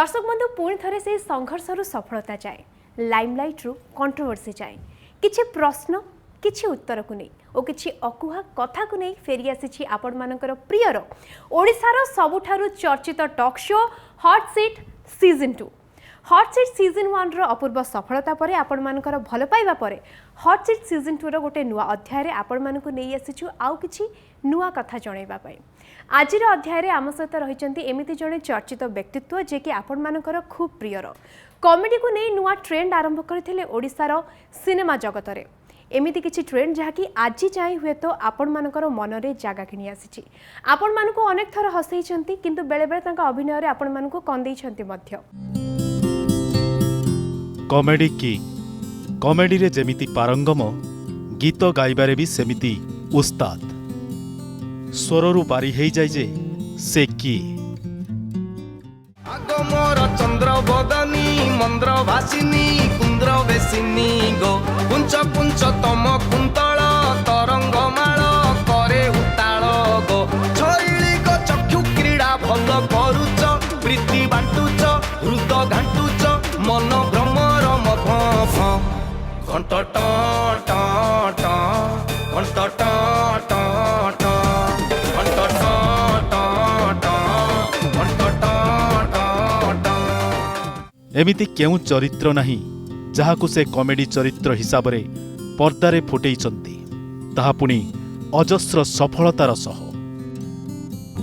दर्शक बंधु पुणी थे से संघर्ष सफलता जाए लाइमलाइट रु कंट्रोवर्सी जाए किछि प्रश्न किछि उत्तर को नहीं और किछि अकुहा कथा को नहीं फेरी आसी आपण मानकर प्रियर ओडिशार सबुठारु चर्चित talk show hot seat season 2 hot seat season 1 रो अपूर्व सफलता परे आपण मानकर भल पाइबा परे हॉट सीट सीजन 2 रो गोटे नुआ अध्याय रे आपण मानकु नै आसीछु आउ किछि नुआ कथा जणैबा पई आजिर अध्याय रे आम सहित रहिचंती एमिति जणे चर्चित व्यक्तित्व जे कि आपण मानकर खूब प्रियर कॉमेडी को नै नुआ ट्रेंड आरंभ करथिले ओडिसार सिनेमा जगत रे एमिति किछि ट्रेंड जहा कि आज जाई हुए तो आपण मानकर मन रे जागा किनी आसीछि आपण मानको अनेक थर हसैचंती किंतु बेले बेले तांका अभिनय रे आपण मानको कंदैछंती मध्य कॉमेडी की कॉमेडी रे जेमिति पारंगम गीत गाइबारे भी सेमिति उस्ताद स्वररु बारी हेई जाय जे से की आगमर चंद्र बदनी मंद्र भासिनी कुंद्र बेसिनी गो पुंच पुंच तम कुंतल तरंग माळ करे उताळ गो छइली को चक्षु क्रीडा भल करूच प्रीति बांटुच हृद घांटुच मन भ्रमर मध घंट ट ट ट घंट ट ट ट घंट ट ट ट घंट ट एमिति केउ चरित्र नाही जहाकु से कॉमेडी चरित्र हिसाब रे पर्दारे फुटेइचंती ताहा पुणी अजस्र सफलतार सह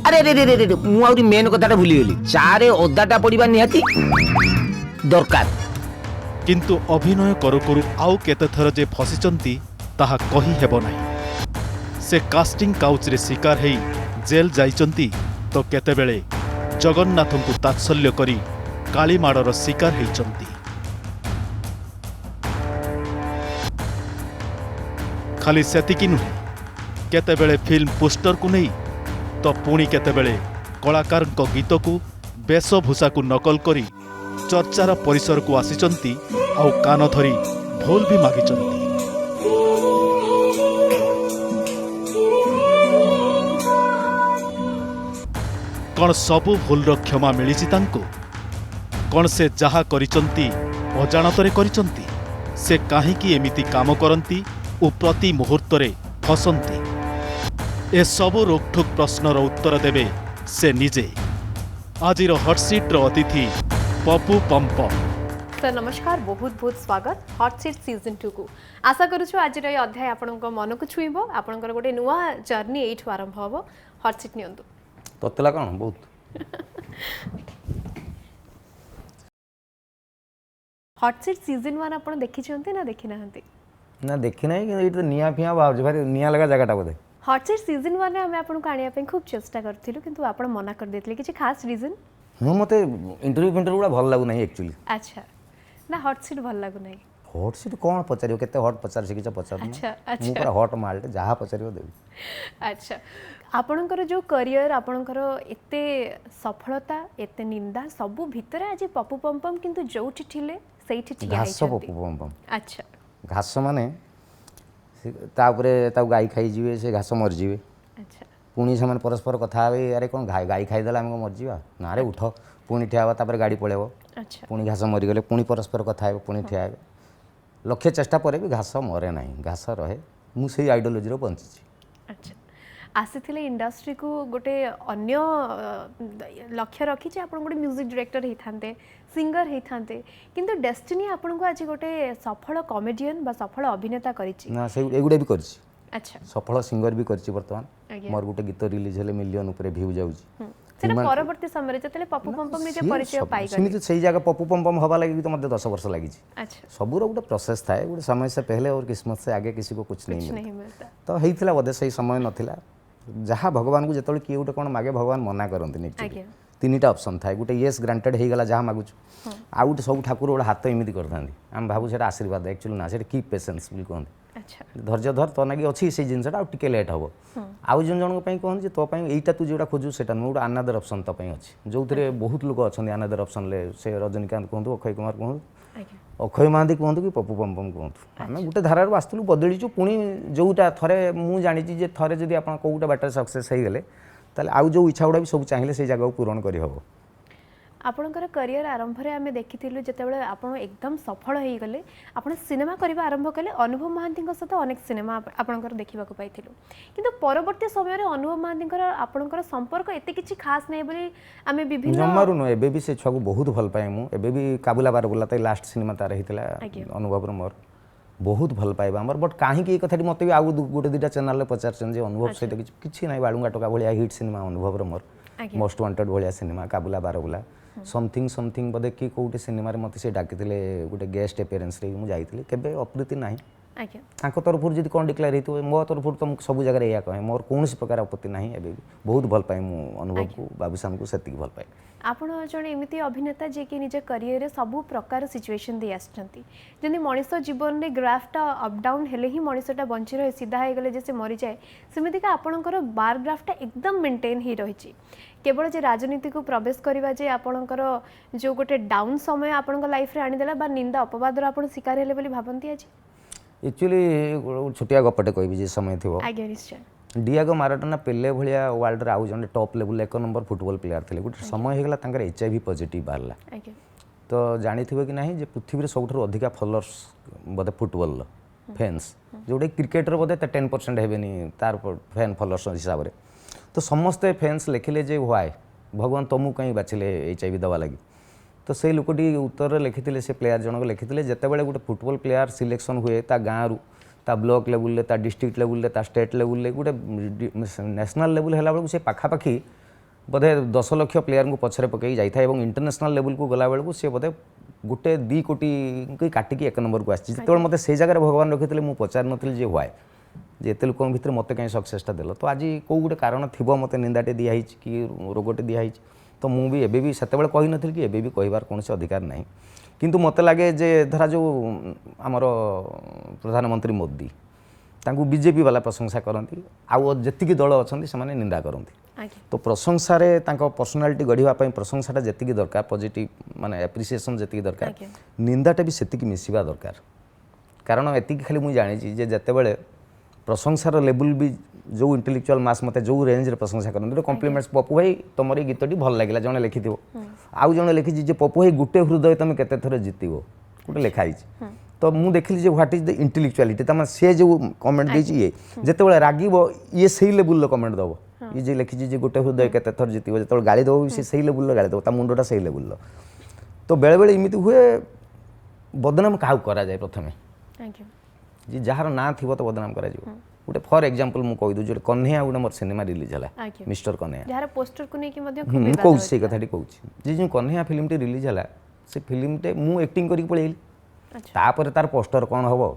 अरे रे रे रे मु आउरी मेन कथाटा भूली गेली चारे ओदाटा पडिबा निहाती दरकार किंतु अभिनय करू करू आउ केते थर जे फसिचंती ताहा कहि हेबो नाही से कास्टिंग काउच रे शिकार हेई जेल जाइचंती तो केते बेले जगन्नाथंकु तात्सल्य करी कालीमाड़र शिकार हेइचंती खाली सेतिकी नुहे केतेबेले फिल्म पोस्टर को नहीं तो पुणी केतेबेले कलाकार गीत को वेशभूषा को नकल करी चर्चार परिसर को आसीचंती आउ कान धरी भूल भी मागिचंती कौन सबु भूलर क्षमा मिलिछि तांको कौन से जहा करिचंती अजाणतरे करिचंती से काहींकी एमिति काम करंती और प्रति मुहूर्त रे फसंती ए सबु रोकठोक प्रश्नर उत्तर देवे से निजे आजिर हॉट सीट रो अतिथि पप्पू पंपम सर नमस्कार बहुत बहुत स्वागत हॉट सीट सीजन 2 को आशा करूछु आज रे अध्याय आपन मन को छुइबो आपन गोटे नुआ जर्नी एठु आरंभ हबो हॉट सीट नियंतु ततला कोन बहुत हॉट सीट सीजन 1 आपन देखि छंती ना देखि नाहंती ना देखि नै कि एटा निया फिया बाज भारी निया लगा जगहटा बोधे हॉट सीट सीजन 1 रे हमें आपन को आनिया पे खूब चेष्टा करथिलु किंतु आपन मना कर देतले किछि खास रीजन नो मते इंटरव्यू गुडा भल लागु नै एक्चुअली अच्छा ना हॉट सीट भल लागु नै हॉट सीट कोन पचारियो केते हॉट पचार से किछ पचार अच्छा अच्छा मु पूरा हॉट मालटे जहा पचारियो देबी अच्छा आपणकर जो करियर आपणकर एते सफलता एते निंदा सबु भितर आज पप्पू पंपम किंतु जोठी थिले सेठी ठिया घास पप्पू पंपम अच्छा घास माने तापरे ता गाई खाई जीवे से घास मर जीवे अच्छा पुणी से परस्पर कथा हे अरे कौन गाई खाईदेला आम मर जा ना रे उठ पुणी ठिया तापर गाड़ी पड़ेब अच्छा पुणी घास मरीगले पुणी परस्पर कथा हे पुणी ठिया लक्ष्य चेष्टा पर भी घास मरे ना घास रहे मुझे आइडियोलोजी बंची अच्छा आसीथिले इंडस्ट्री को गोटे अन्य लक्ष्य रखी जे आपण गोटे म्यूजिक डायरेक्टर ही थांते सिंगर ही थांते किंतु डेस्टिनी आपण को आज गोटे सफल कॉमेडियन बा सफल अभिनेता करिछि ना से एगुडे भी करछि अच्छा सफल सिंगर भी करछि वर्तमान मोर गोटे गीत रिलीज हेले मिलियन ऊपर व्यू जाउछि सेना परवर्ती समय जतले पप्पू पंपम निजे परिचय पाई गले सिमित सही जगह पप्पू पंपम हवा लगी तो मते 10 वर्ष लगी अच्छा सबूर गोटे प्रोसेस था गोटे समय से पहले और किस्मत से आगे किसी को कुछ नहीं मिलता तो हेइथिला बोधे सही समय नथिला जहाँ भगवान को जिते किए गोटे कौन मागे भगवान मना करते तीनटा ऑप्शन था गोटे येस ग्रांटेड हो गला जहाँ मागुच आउ गोटे सब ठाकुर गोटे हाथ एमती करते आम भावु से आशीर्वाद एक्चुअली ना से की पेसेंस भी कहते धैर्य धर तो नागी अच्छी से जिनसा टिके लेट हम आउ जन जन कहते तो यहीटा तू जोटा खोजु से गोटे अनादर ऑप्शन तो अच्छी जो थे बहुत लोग अच्छा अनादर ऑप्शन से रजनीकांत कहतु अक्षय कुमार कहतु अक्षय महांती कहतु कि पप्पू पंपम कहतु आम गोटे धारार आसलु बदलीचु पुणी जोटा थे मुझे जानी थे जब आप कौटे बाटर सक्सेस हो गले आउ जो इच्छा गुड़ा भी सब चाहिए से जगह पूरण कर आपणकर करियर आरंभ रे आमे देखिथिलु जेतेबेले आपण एकदम सफल होई गले आपण सिनेमा करबा आरंभ कले अनुभव महांतीଙ୍କ सहित अनेक सिनेमा आपणकर देखिबा को पाइथिलु किंतु परवर्ती समय रे अनुभव महांतीଙ୍କର आपणकर संपर्क एते किछि खास नै बोली आमे विभिन्न जमारू न एबे भी से छुआ को बहुत भल पाए मु एबे भी काबुला बार बोला त लास्ट सिनेमा तार हितला अनुभव रो मोर बहुत भल पाइबा हमर बट काहे की कथाटी मते भी आउ गोटे दुटा चैनल ले पचारछन जे अनुभव सहित किछि नै बाळुंगा टका भलिया हिट सिनेमा अनुभव रो मोर मोस्ट वांटेड भलिया सिनेमा काबुला बार बोला समथिंग समथिंग बदे कि कोटे सिनेमा रे मते से डाकिथिले गोटे गेस्ट अपीयरेंस रे मु जाईथिले केबे अप्रीति नाही तांको तरफुर जदि कोन डिक्लेयर हेतु मो तरफुर तो सब जगह रे या कहे मोर कोनसी प्रकार आपत्ति नाही एबे बहुत भल पाए मु अनुभव को बाबूसाम को सेति भल पाए आपण जणे एमिति अभिनेता जे कि निज करियर रे सब प्रकार सिचुएशन दे आछंती जने मनिष जीवन रे ग्राफटा अप डाउन हेले ही मनिषटा बंची रहे सीधा हे गले जैसे मरि जाए सेमिति का आपणकर बार ग्राफटा एकदम मेंटेन ही रहिछि केवल जे राजनीति को प्रवेश करबा जे आपणकर जो गोटे डाउन समय आपणकर लाइफ रे आनी देला बा निंदा अपवाद रो आपण शिकार हेले बोली भाबंती आज एक्चुअली छोटिया गपटे कहबी जे समय थिबो आज्ञा निश्चय डियागो माराडोना पेले भलिया वर्ल्ड रे आउ जने top level 1 number football player थिले गुटे समय हेगला तांकर एचआईवी पॉजिटिव बारला तो जानि थिबो कि नाही जे पृथ्वी रे सबठरो अधिका फॉलोअर्स बदे फुटबॉल फैंस जोडे क्रिकेटर बदे 10% हेबेनी तार फैन फॉलोअर्स हिसाब रे तो समस्त फैंस लिखिले जे व्हाई भगवान तुमु कहीं बाछिले एचआईवी दवा लगी तो से लोकटी उत्तर लिखिथिले से प्लेयर जनक लिखिथिले जेतेबेले गुटे फुटबॉल प्लेयर सिलेक्शन हुए ता गाँ रु ता ब्लॉक लेवल ले ता डिस्ट्रिक्ट लेवल ले ता स्टेट लेवल ले गुटे नेशनल लेवल हैला बेलू से पाखापाखी बोधे 10 लाख प्लेयर को पछरे पकई जाई था एवं इंटरनेशनल लेवल को गला बेलू से बोधे गुटे 2 कोटी की काटिकी 1 नंबर को आछि जेतेबेले मते से जगह भगवान रखिथिले मु पचार नथिल जे व्हाई जे एते लोक भितर मते कहीं सक्सेसटा देलो तो आज को गुटे कारण थिबो मते निंदाटे दिया हिच कि रोगटे दिया हिच तो मु भी एबे भी सेतेबेले कहि नथिल कि एबे भी कहिबार कोनसे अधिकार नाही किंतु मते लागे जे धरा जो आमर प्रधानमंत्री मोदी तांकू बीजेपी वाला प्रशंसा करती आउ जेतिकी दल अछंती से माने निंदा करती तो प्रशंसा रे तांको पर्सनालिटी गढ़िवा पई प्रशंसाटा जेतिकी दरकार पॉजिटिव माने एप्रिसिएशन जेतिकी दरकार निंदाटा भी सेतिकी मिसिबा दरकार कारण एतिकी खाली मु जानि छी जे जेतेबेले प्रशंसार लेवल भी जो इंटेलेक्चुअल मास मते जो रेंज रे प्रशंसा करन कॉम्प्लीमेंट्स पप्पू भाई तमरी गीतटी भल लागिला जने लिखिथिबो आउ जने लिखि जे पप्पू भाई गुटे हृदय तमे केते थरे जितिबो गुटे लेखा हिच तो मु देखली जे व्हाट इज द इंटेलेक्चुअलिटी तमा से जो कमेंट देछि ये जेतेबेले रागिबो ये सही लेवल लो कमेंट दबो ये जे लिखि जे गुटे हृदय केते थर जितिबो जेतेबेले गाली दबो से सही लेवल लो गाली दबो ता मुंडोटा सही लेवल लो तो बेले बेले इमिति हुए बदनाम काउ करा जाय प्रथमे जी जहार ना थिबो तो बदनाम करा जिवो गोटे फॉर एग्जांपल मु कहि दु जे कन्हैया गोटे मोर सिनेमा रिलीज हला मिस्टर कन्हैया जहार पोस्टर को नै कि मध्ये मु कहू से कथाटी कहू जे जो कन्हैया फिल्म टी रिलीज हला से फिल्म टे मु एक्टिंग करी पळेली तापर तार पोस्टर कोन हबो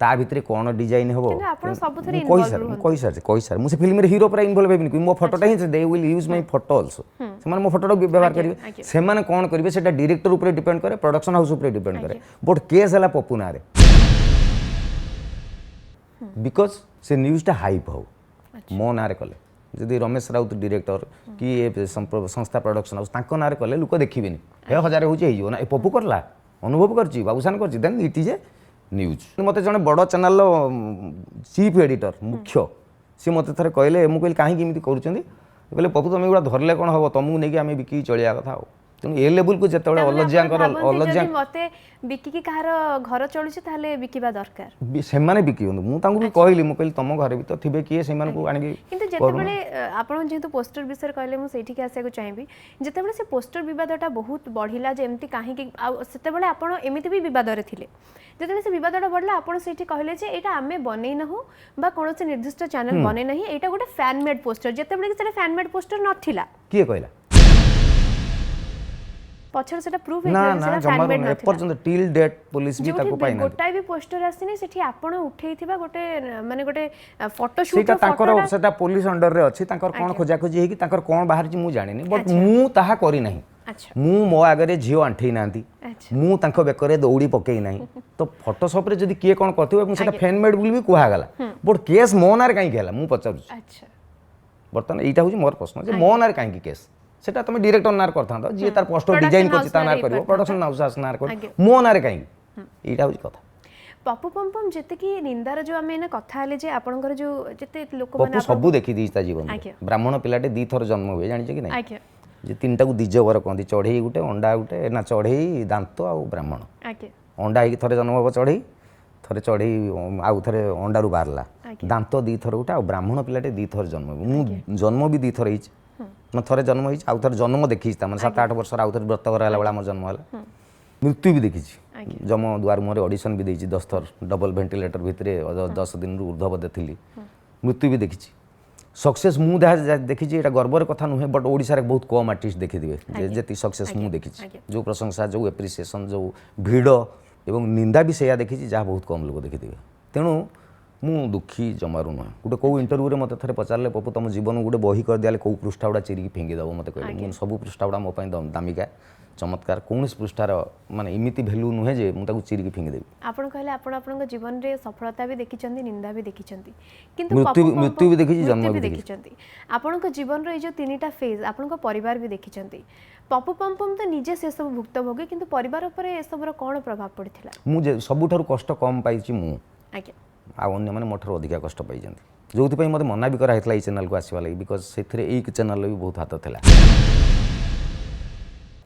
ता भितरे कोन डिजाइन हबो आपण सब थरे इन्वॉल्व कहि सर मु से फिल्म रे हीरो पर इन्वॉल्व हेबिनी मो फोटोटा he they will use my photo also से माने मो फोटोटा व्यवहार करिवे से माने कोन करिवे सेटा डायरेक्टर ऊपर डिपेंड करे प्रोडक्शन हाउस ऊपर डिपेंड करे बट केस हला पप्पू ना रे बिकॉज से न्यूज़टा हाइप हो मो नारे कले जदि रमेश राउत डायरेक्टर कि संस्था प्रोडक्शन हाउस तांको नारे कले लोक देखिबेनी हे हजार होची हे ना ए पप्पू करला अनुभव करची बाबूसान करची then it is a news मते जने बड़ चैनल चीफ एडिटर मुख्य से मते थरे कहले मु कहले काहे किमिति करूचंदी कहले पप्पू तुम एगुडा धरले कोन हबो तुमु नेकी आमे बिकी चलिया कथा हो तेणु ए लेवल को जेतेबेले अलज्या मते बिकी की कहार घर चलुछि ताले बिकिबा दरकार से माने बिकी होंदु मु तांगु भी कहली मु कहली तम घर भी तो थिबे किए से माने को आनी किंतु जेतेबेले आपण जेतु पोस्टर विषय कहले मु सेठी के आसे को चाहेबी जेतेबेले से पोस्टर विवादटा बहुत बढ़िला जे एमती काहे कि सेतेबेले आपण एमिति भी विवाद रे थिले जेतेबेले से विवादटा बढ़ला आपण सेठी कहले जे एटा आमे बनै न हो बा कोनोसे निर्दिष्ट चैनल बनै नहीं एटा गोटे फैन मेड पोस्टर जेतेबेले कि सेटा फैन मेड पोस्टर नथिला किए कहला पछर सेटा प्रूफ ना ना जमा ए पर्यंत टिल डेट पुलिस भी ताको पाइ ना गोटाई भी पोस्टर आसिनी सेठी आपण उठेइथिबा गोटे माने गोटे फोटो शूट सेटा ताकर सेटा पुलिस अंडर रे अछि ताकर कोन खोजा खोजी हे कि ताकर कोन बाहर छि मु जानि बट मु ताहा करी नाही मु मो आगरे झियो आंठई नांती मु तांको बेकरे दौड़ी पकेई नाही तो फोटोशॉप रे जदी किए कोन करथिबो मु सेटा फैन मेड बुल भी कुहा गला बट केस मो नार काई गेला मु पचारु अच्छा बर्तन एटा होछि मोर प्रश्न जे मो नार काई केस सेटा तुम डायरेक्टर नार करथांत जे तार पोस्टर डिजाइन करछि ता नार करिवो प्रोडक्शन हाउस नार कर मो नार काई एटा होछि कथा पप्पू पम्पम जेते कि निंदार जो आमे ना कथा हले जे आपनकर जो जेते लोक माने पप्पू सब देखि दी ता जीवन ब्राह्मण पिलाटे दी थर जन्म हुए जानि छै कि नै जे तीनटा को द्विजवर कहती चढ़ई गुटे अंडा गुटे ना चढ़ई दांत आउ ब्राह्मण आगे अंडा ହେଇକି ଥରେ ଜନ୍ମ ହେବ ଚଢ଼େଇ ଥରେ ଚଢ଼େଇ ଆଉ ଥରେ ଅଣ୍ଡାରୁ ବାହାରିଲା ଦାନ୍ତ ଦୁଇଥର ଗୋଟେ ଆଉ ବ୍ରାହ୍ମଣ ପିଲାଟେ ଦୁଇଥର ଜନ୍ମ ହେବ ମୁଁ ଜନ୍ମ ବି ଦୁଇଥର ହେଇଛି ମୁଁ ଥରେ ଜନ୍ମ ହେଇଛି ଆଉ ଥରେ ଜନ୍ମ ଦେଖିଛି ତା ମାନେ 7-8 ବର୍ଷର ଆଉ ଥରେ ବ୍ରତ କରା ହେଲା ବେଳେ ଆମର ଜନ୍ମ ହେଲା ମୃତ୍ୟୁ ବି ଦେଖିଛି ଜମ ଦୁଆର ମୁହଁରେ ଅଡ଼ିସନ୍ ବି ଦେଇଛି 10 ଥର ଡବଲ ଭେଣ୍ଟିଲେଟର ଭିତରେ 10 ଦିନରୁ ଉର୍ଦ୍ଧ୍ୱ ବୋଧେ ଥିଲି ମୃତ୍ୟୁ ବି ଦେଖିଛି सक्सेस मु देखी ये गर्वर कथा नुहे बट ओडिशा रे बहुत कम आर्टिस्ट देखिथिबे जेती सक्सेस मु देखी जो प्रशंसा जो एप्रिसिएशन जो भिड़ एवं निंदा भी सेया देखी जहाँ बहुत कम लोग देखिथिबे तेणु मु दुखी जमारू नुहे गोटे कौ इंटरव्यू रे मते थरे पचारले पपु तुम जीवन गोटे बही कर दियाले कौ पृष्ठा गुड़ा चिरिकी फेंगी दब मते कहले सब पृष्ठा गुड़ा मो दामिका चमत्कार कौन पृष्ठार माने इमिति भैल्यू नुहे जे मु ताकू चिरिकी फेंगी देबी आपण कहले आपण जीवन रे सफलता भी देखिचंदी निंदा भी देखिचंदी किंतु मृत्यु भी देखिची जन्म भी देखिचंदी आपण जीवन रे जो तीनटा फेज आपण परिवार भी देखिचंदी पपु पम्पम तो निजे से सब भुक्तभोगी किंतु परिवार पर ए सब रो कोन प्रभाव पड़िथिला मु सबुठारु कष्ट कम पाइची मु आके आ अन्य माने मोठर अधिक कष्ट पाई जंती जोथि पई मते मना भी करा हेतला ई चैनल को आसीबा लागि बिकॉज़ सेथरे एक चैनल भी बहुत हाथ थिला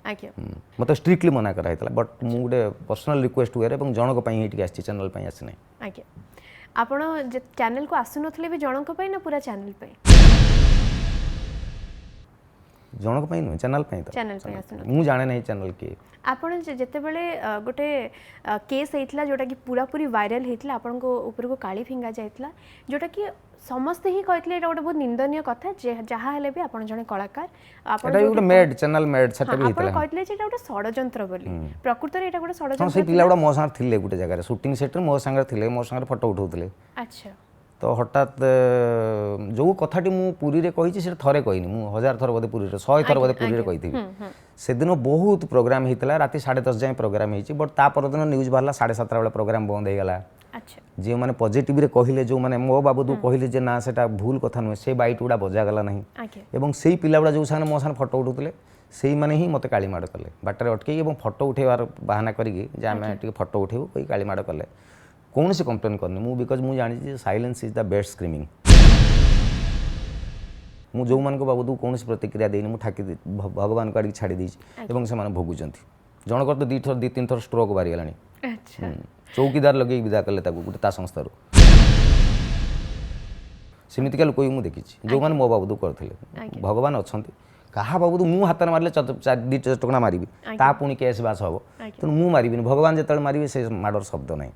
आके मते स्ट्रिक्टली मना करा हेतला बट मु गुटे पर्सनल रिक्वेस्ट हुए एवं जनक पई हेटी आसी चैनल पई आसी नै आके आपण जे चैनल को आसु नथले भी जनक पई ना पूरा चैनल पई जनक पई न चैनल पई तो चैनल पई आसु मु जाने नै चैनल के आपण जेते बेले गोटे केस हेतला जोटा कि पूरा पूरी वायरल हेतला आपण को ऊपर को काली फिंगा जायतला जोटा कि समस्त ही कहतले एटा गोटे बहुत निंदनीय कथा जहा हेले भी आपण जने कलाकार आपण एटा गोटे मेड चैनल मेड सेटा भी हेतला आपण कहतले जे एटा गोटे षडयंत्र बोली प्रकृति रे एटा गोटे षडयंत्र हां से पिला गुडा मो संग थिले गोटे जगह रे शूटिंग सेट रे मो संग थिले मो संग फोटो उठाउतले अच्छा तो हठात जो कथाटी मु पुरी रे कहिछि से थरे कहिनी मु 1000 थर बोधे पुरी रे 100 थर बोधे पुरी रे कहिथिबि से दिन बहुत प्रोग्राम हेतला राती 10:30 जाय प्रोग्राम हेछि बट ता पर दिन न्यूज़ बाहरला 7:30 बेला प्रोग्राम बंद हे गला अच्छा जे माने पॉजिटिव रे कहिले जो माने मो बाबू दु कहिले जे ना सेटा भूल कथा न से बाइट उडा बजा गला नहीं एवं सेही पिला उडा जो साने मो साने फोटो उठुतले सेही माने ही मते काली माड कले बाटर अटके एवं फोटो उठेवार बहाना करिके जे आमे टिके फोटो उठेबो कोई काली माड कले कौन से कंप्लेन करनी मु बिकॉज मु जानी silence is the best screaming मु जो मान को बाबू तू कौन से प्रतिक्रिया देनी मु ठाकी भगवान को आड़ी छाड़ी दी एवं से माने भोगुचंती जनकर तो 2-3 थर स्ट्रोक बारी गलानी अच्छा चौकीदार लगे विदा कले ताकू गुटे ता संस्थार सेमितिका लोक मु देखी जो माने मो बाबू तू करथिले भगवान अछंती कहा बाबू तू मु हाथ मारले 2 टकना मारिबी ता पुनी केस बास हबो तो मु मारिबिनी भगवान जेतल मारिबे से माडर शब्द नाही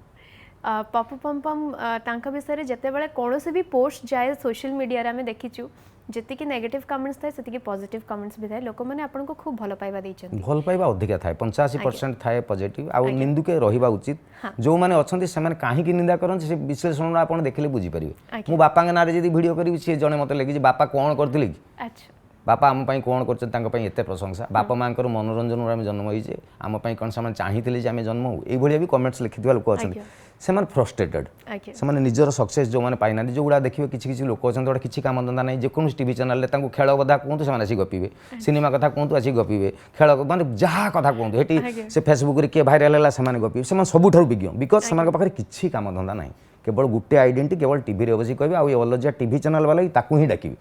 पपु पम्पम तांका विषय जेते बेले कोनोसे भी पोस्ट जाए सोशल मीडिया रे हमें देखिचु जेति कि नेगेटिव कमेंट्स थाए सेति कि पॉजिटिव कमेंट्स भी थाए लोक माने आपन को खूब भलो पाइबा दैछन भल पाइबा अधिक थाए 85% थाए पॉजिटिव आ निंदु के रहिबा उचित जो माने अछंती से माने काहे कि निंदा करन से विश्लेषण आपन देखले बुझी परिबे मु बापा के नारे जदी वीडियो करी से जने मते लगी जे बापा कोन करथिले कि अच्छा बापा आम पाई कोन करछन तांका पाई एते प्रशंसा बापा मांकर मनोरंजन रे हम जन्म होइजे आम पाई कोन सामान चाहिथिले जे हम जन्म हो एई भलिया भी कमेंट्स लिखिदिवा लोक अछन से माने फ्रस्ट्रेटेड से माने निजर सक्सेस जो माने पाइना जो गुडा देखिबे किछि लोक अछन तोडा किछि काम धंदा नै जे कोन टीवी चैनल ले तांको खेल कथा कोंतु से माने आसी गपिबे सिनेमा कथा कोंतु आसी गपिबे खेल माने जहा कथा कोंतु हेटी से फेसबुक रे के वायरल हला से माने गपिबे से माने सबु ठारु विज्ञ बिकॉज़ से माने पाखरे किछि काम धंदा नै केवल गुटे आइडेंटिटी केवल टीवी रे बसी कहबे आ ए अलजिया टीवी चैनल वाला ताकू ही डाकिबे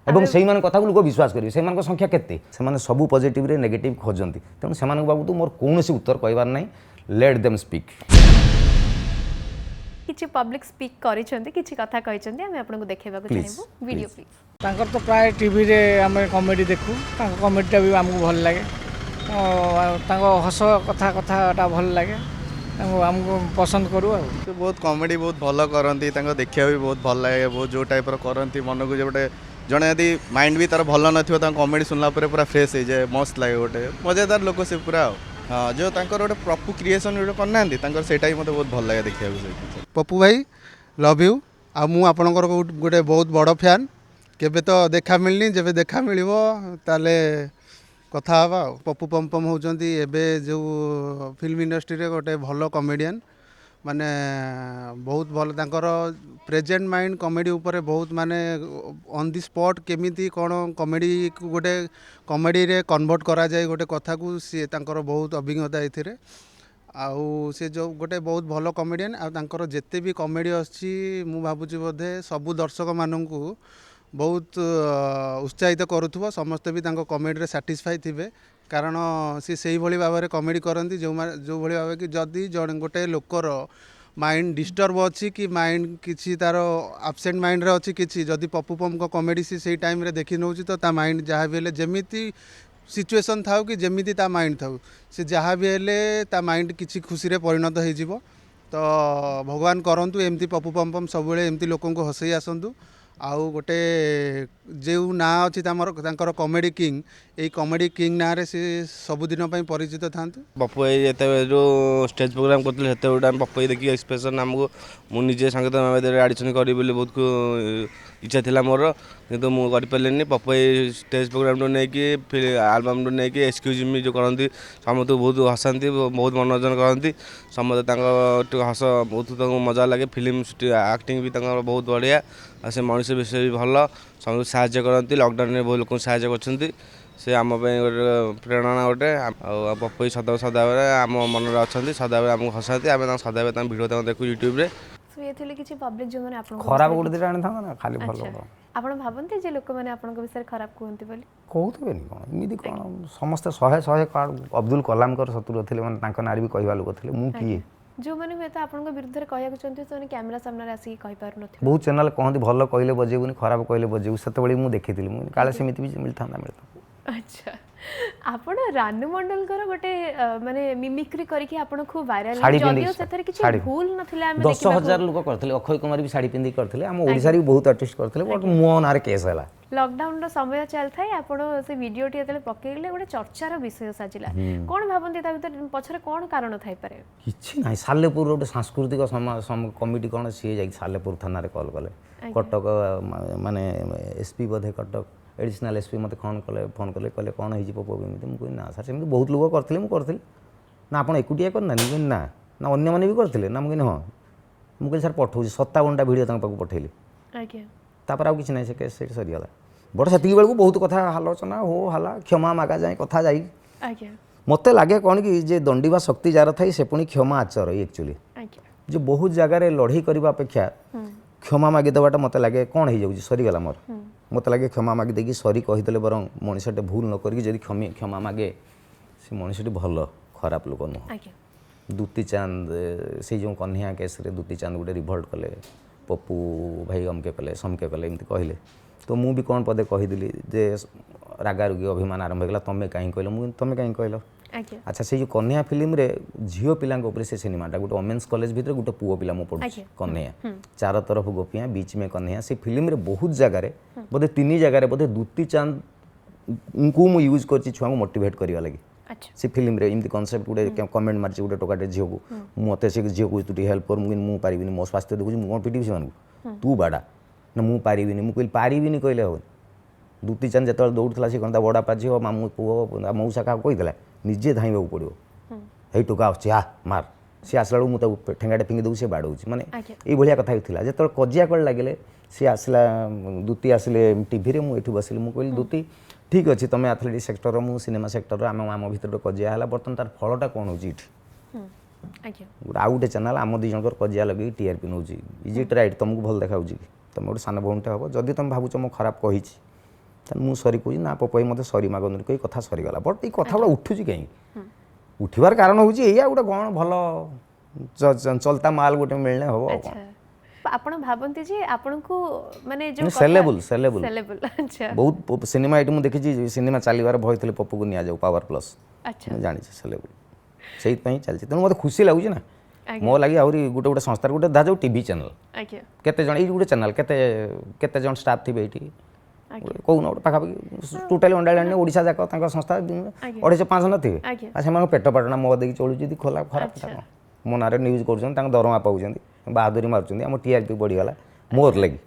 एवं से कथा लोक विश्वास करेंगे से संख्या केते से सब पॉजिटिव रे नेगेटिव खोजती तेणु से बाबू तो मोर कौन उत्तर कहबार ना लेट देम स्पीक किछि पब्लिक स्पीक करिसेंती किछि कथा कहिसेंती हम आपन को देखेबा को चाहबो वीडियो प्लीज तांकर तो प्राय टीवी रे हम कॉमेडी देखू तांको कॉमेडीटा भी हमको भल लागे तांको हस कथा कथाटा भल लागे तांको हमको पसंद करू आ बहुत कॉमेडी बहुत भल करंती तांको देखिया भी बहुत भल लागे बहुत जो टाइप रो करंती मन को जे जड़े यदि माइंड भी तार भल न कॉमेडी सुनला पूरा फ्रेश हो जाए मस्त लगे गोटे मजेदार लोक से पूरा हाँ जो गोटे प्रॉपर क्रिएशन गोटे करना से मत बहुत भल लगे देखिए पप्पू भाई लव यू आ मु आपणकर गोटे बहुत बड़ फैन केबे तो देखा मिलनी जब देखा मिल ताले कथा हवा पप्पू पम्पम होउचंती एबे जो फिल्म इंडस्ट्री रे गोटे भल कॉमेडियन माने बहुत भल तांकर प्रेजेंट माइंड कॉमेडी ऊपर बहुत माने ऑन दी स्पॉट केमिति कोन कॉमेडी गोटे कॉमेडी रे कन्वर्ट करा जाए गोटे कथा को सी तांकर बहुत अभिज्ञता एथिरे आउ से जो गोटे बहुत भल कॉमेडियन आ तांकर जेते भी कॉमेडी अछि मु भाबुची बोधे सबु दर्शक माननकु बहुत उत्साहित करुथुव समस्ते भी तांको कमेडी रे सैटिस्फाई थिबे कारण सी सेही भली भाव में कमेडी करती जो भली भाव कि जदि जन गोटे लोकर माइंड डिस्टर्ब अच्छी कि माइंड किसी तार आबसेंट माइंड रे अच्छी किसी जदि पप्पू पम को कमेडी सी टाइम रे देखी नौ तो ता माइंड जहाँ भी हेले जमिति सिचुएशन थाउ कि जमिति ता माइंड थाउ से जहाँ भी हेले ता माइंड किसी खुशी रे परिणत हो जिवो। तो भगवान करंतु एमती पप्पू पम पम सब एमती लोक को हसई आसतु आउ गोटे जो ना अच्छी तांकर कमेडी किंग यही कमेडी किंग ना रे से सबुदिन परिचित था। पप्पू जो स्टेज प्रोग्राम करते पप्पू देखिए एक्सप्रेशन आमको मुझे संगीत आडिशन करी बहुत इच्छा थी मोर कितु मुझे पप्पू स्टेज प्रोग्राम नहीं आलबम नहीं एक्सक्यूज मी जो करती समस्त बहुत हसाती बहुत मनोरंजन करती समस्त हस बहुत मजा लगे फिल्म एक्टिंग भी बहुत बढ़िया से मनुष्य विषय भी भल सब साहाଯ୍ୟ करती लॉकडाउन में बहुत लोग साहाଯ୍ୟ कर से आम गोटे प्रेरणा गोटे पप्पू सदाबले आम मन अच्छा सदाबले आमको हसाती आम सदाबले भिडियो देखू यूट्यूब किसी पब्लिक जो माने खराब गोटे दिटा आनी था ना खाली भल आपण भाबंती जे लोक माने आपन विषय खराब कहते बोली कहते कौन इमिदी कौन समस्ते 100 कार्ड अब्दुल कलाम शत्रु थे मैंने नारी भी कहवा लोक थे मु किए जो मैंने हुए तो आपन विरुद्ध कहया चाहते तो कैमेरा सामने आसी कहि पारु नथि बहुत चैनल कहते भल कहले बजेबुनी खराब कहले बजेबु सेते मु देखी काले सेमिति भी मिलता अच्छा आपण रानू मंडल कर गोटे माने मिमिक्री करके आपण खूब वायरल साड़ी जदियो सेथर किछि भूल नथिला हम 10,000 लोक करथिले अक्षय कुमार भी साड़ी पिंदी करथिले हम ओडिसा री बहुत आर्टिस्ट करथिले बट मो नार केस हला लॉकडाउन रो समय चल थाए आपण से वीडियो टी एतले पकेइले गोटे चर्चार विषय साजिला कोन भाबंती ता भीतर पछरे कोन कारण थाई पारे किछि नाही सालेपुर गोटे सांस्कृतिक कमिटी कोन सी जाई सालेपुर थाना रे कॉल कले कटक माने एसपी बधे कटक एडिशनल एसपी मत फोन कले कहले कौन हो पप्पू एमती मुझे ना सर सेमती बहुत लोग करते मुझे ना आप एकुटिया करना ना ना अन्य मैंने भी करते ना मुझे हाँ मुझे सर पठाऊँ 57टा भिडियो पाक पठेली तापर आउ कि ना से केस सरीगला बट से बेलू बहुत कथा आलोचना हो हाला क्षमा मागा जाए कथा जाई मत लगे कौन कि जे दंडिबा शक्ति जार थाई से पुणी क्षमा आचर एक्चुअली जो बहुत जगार लड़ई करने अपेक्षा क्षमा मागी देवाटा मत लगे कौन हो सरीगला मोर मत लगे क्षमा मागी देकी सरी कहीदे बर मनीषटे भूल न करी जदि क्षमा मागे से मनीषटी भल खराब लोक नुह दुती चांद से जो कन्हैया केस रे दुती चांद गोटे रिभल्ट कले पप्पू भाई अमके कले समके कले एमती कहले तो मु भी कौन पदे कहीदेली जे रागारुगी अभिमान आरंभ होगा तुम कहीं कहल मुझे तुम कहीं कहल अच्छा से जो कन्हैया फिल्म रे झील पिला से सिनेमाटा गोटे वोमेन्स कॉलेज भितर गोटे पुओ पिला मु पढ़ुछि कन्हैया चार तरफ गोपियाँ बीच में कन्हैया से फिल्म रे बहुत जगार बोधे 3 जगार बोधे दुती चांद को मु यूज कर छुआ मोटिवेट करवा लगी से फिल्म रे इमती कॉन्सेप्ट गोटे कमेंट मार्च गोटे टोकाटे झील को मत से झील को तू हेल्प कर मुझे पारिनी मो स्वास्थ्य देखुची मुझे पिटिबी से तू बाड़ा ना मु पारिनी मुझे कहली पारिनी कहले हो दुती चांद जो दौड़ा से कौन बड़ा पा झील मामू पुओ मऊसा क्या कहीदेला निजे धाइबा पड़ो हे टोका आ मार सी आसला मुझे ठेंगाटे फिंगी दूँ से बाड़े माने ये कथा होता जो कजिया कल लगे सी आसला दुती आसिले टीवी मुझे बसिली मुझे कहली दुती ठीक अच्छे तुम एथलेटिक सेक्टर मु सिनेमा सेक्टर आम आम भर कजिया है बर्तमान तार फलटा कौन हो आउ गोटे चैनल आम दी जन कजिया लगे TRP now is it right तुमको भल देखा कि तुम गोटे सान भौणटे हम जदि तुम भावुच मो खराब कही मु सरी कहूँ ना पप्पू मत सरी मागन कही कथा सरीगला बट ये कथा गुड़ा उठुची कहीं उठवार कारण हूँ या गोटे कौन भल चलता माल गोटे मिलने हम आपण भाबंती जे आपण को माने जो सेलेबल अच्छा बहुत सिनेमा एटी मु देखी सिनेमा चलीबार भय थे पप्पू को निया जाऊ पावर प्लस अच्छा जानी सेलेबल से चलती तेणु मत खुशी लगुच ना मो लगे आहरी गोटे गोटे संस्था गोटे धा जाऊ टीवी चैनल केते जण गोटे चैनल केते जण स्टाफ थे ये कौन गोटे पाखापाखि टोटाली अंडाणी ओडिशा जाक संस्था 250 नथिबे से पेट पाटना मो देखिए चलुची खोला खराब कथा मो ना न्यूज कर दरमा पाँच बहादुरी मार्च आम टीआरपी बढ़ीगला मोर लगी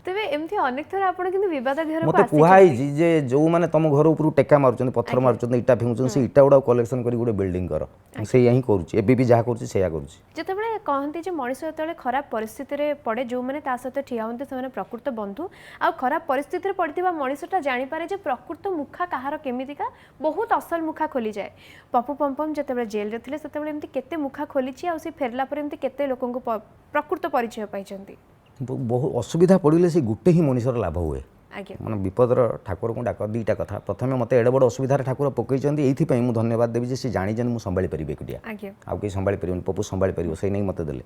तेबे एमथि अनेक थर आपण किंतु विवाद घर मते कुहाई जे जो माने तुम घर ऊपर टेका मारुचंदी पत्थर मारुचंदी इटा फेंकुचंदी से इटा गुडा कलेक्शन करी गोटे बिल्डिंग कर से यही करूची एबी भी जहा करूची सेया करूची जेतेबेले कहंती जे मଣିଷ जेतेबेले खराब परिस्थिति रे पड़े जो माने ता सहित ठिया होंते से प्रकृत बंधु आ खराब परिस्थिति रे पड़तिबा मଣିଷटा जानि पारे जे प्रकृत मुखा कहार केमितिका बहुत असल मुखा खोली जाए पप्पू पमपम जेतेबेले जेल रे थिले सेतेबेले एमति केते मुखा खोलीची आ से फेरला पर एमति केते लोकन को प्रकृत परिचय पाइचंती ବହୁ ଅସୁବିଧା ପଡ଼ିଲେ ସେ ଗୋଟେ ହିଁ ମଣିଷର ଲାଭ ହୁଏ। ଆଜ୍ଞା ମାନେ ବିପଦର ଠାକୁରଙ୍କୁ ଡାକ ଦୁଇଟା କଥା। ପ୍ରଥମେ ମୋତେ ଏଡ଼େ ବଡ଼ ଅସୁବିଧାରେ ଠାକୁର ପକାଇଛନ୍ତି, ଏଇଥିପାଇଁ ମୁଁ ଧନ୍ୟବାଦ ଦେବି ଯେ ସେ ଜାଣିଛନ୍ତି ମୁଁ ସମ୍ଭାଳି ପାରିବି ଏକୁଟିଆ, ଆଜ୍ଞା ଆଉ କେହି ସମ୍ଭାଳି ପାରିବନି, ପପୁ ସମ୍ଭାଳି ପାରିବ, ସେଇ ନେଇ ମୋତେ ଦେଲେ।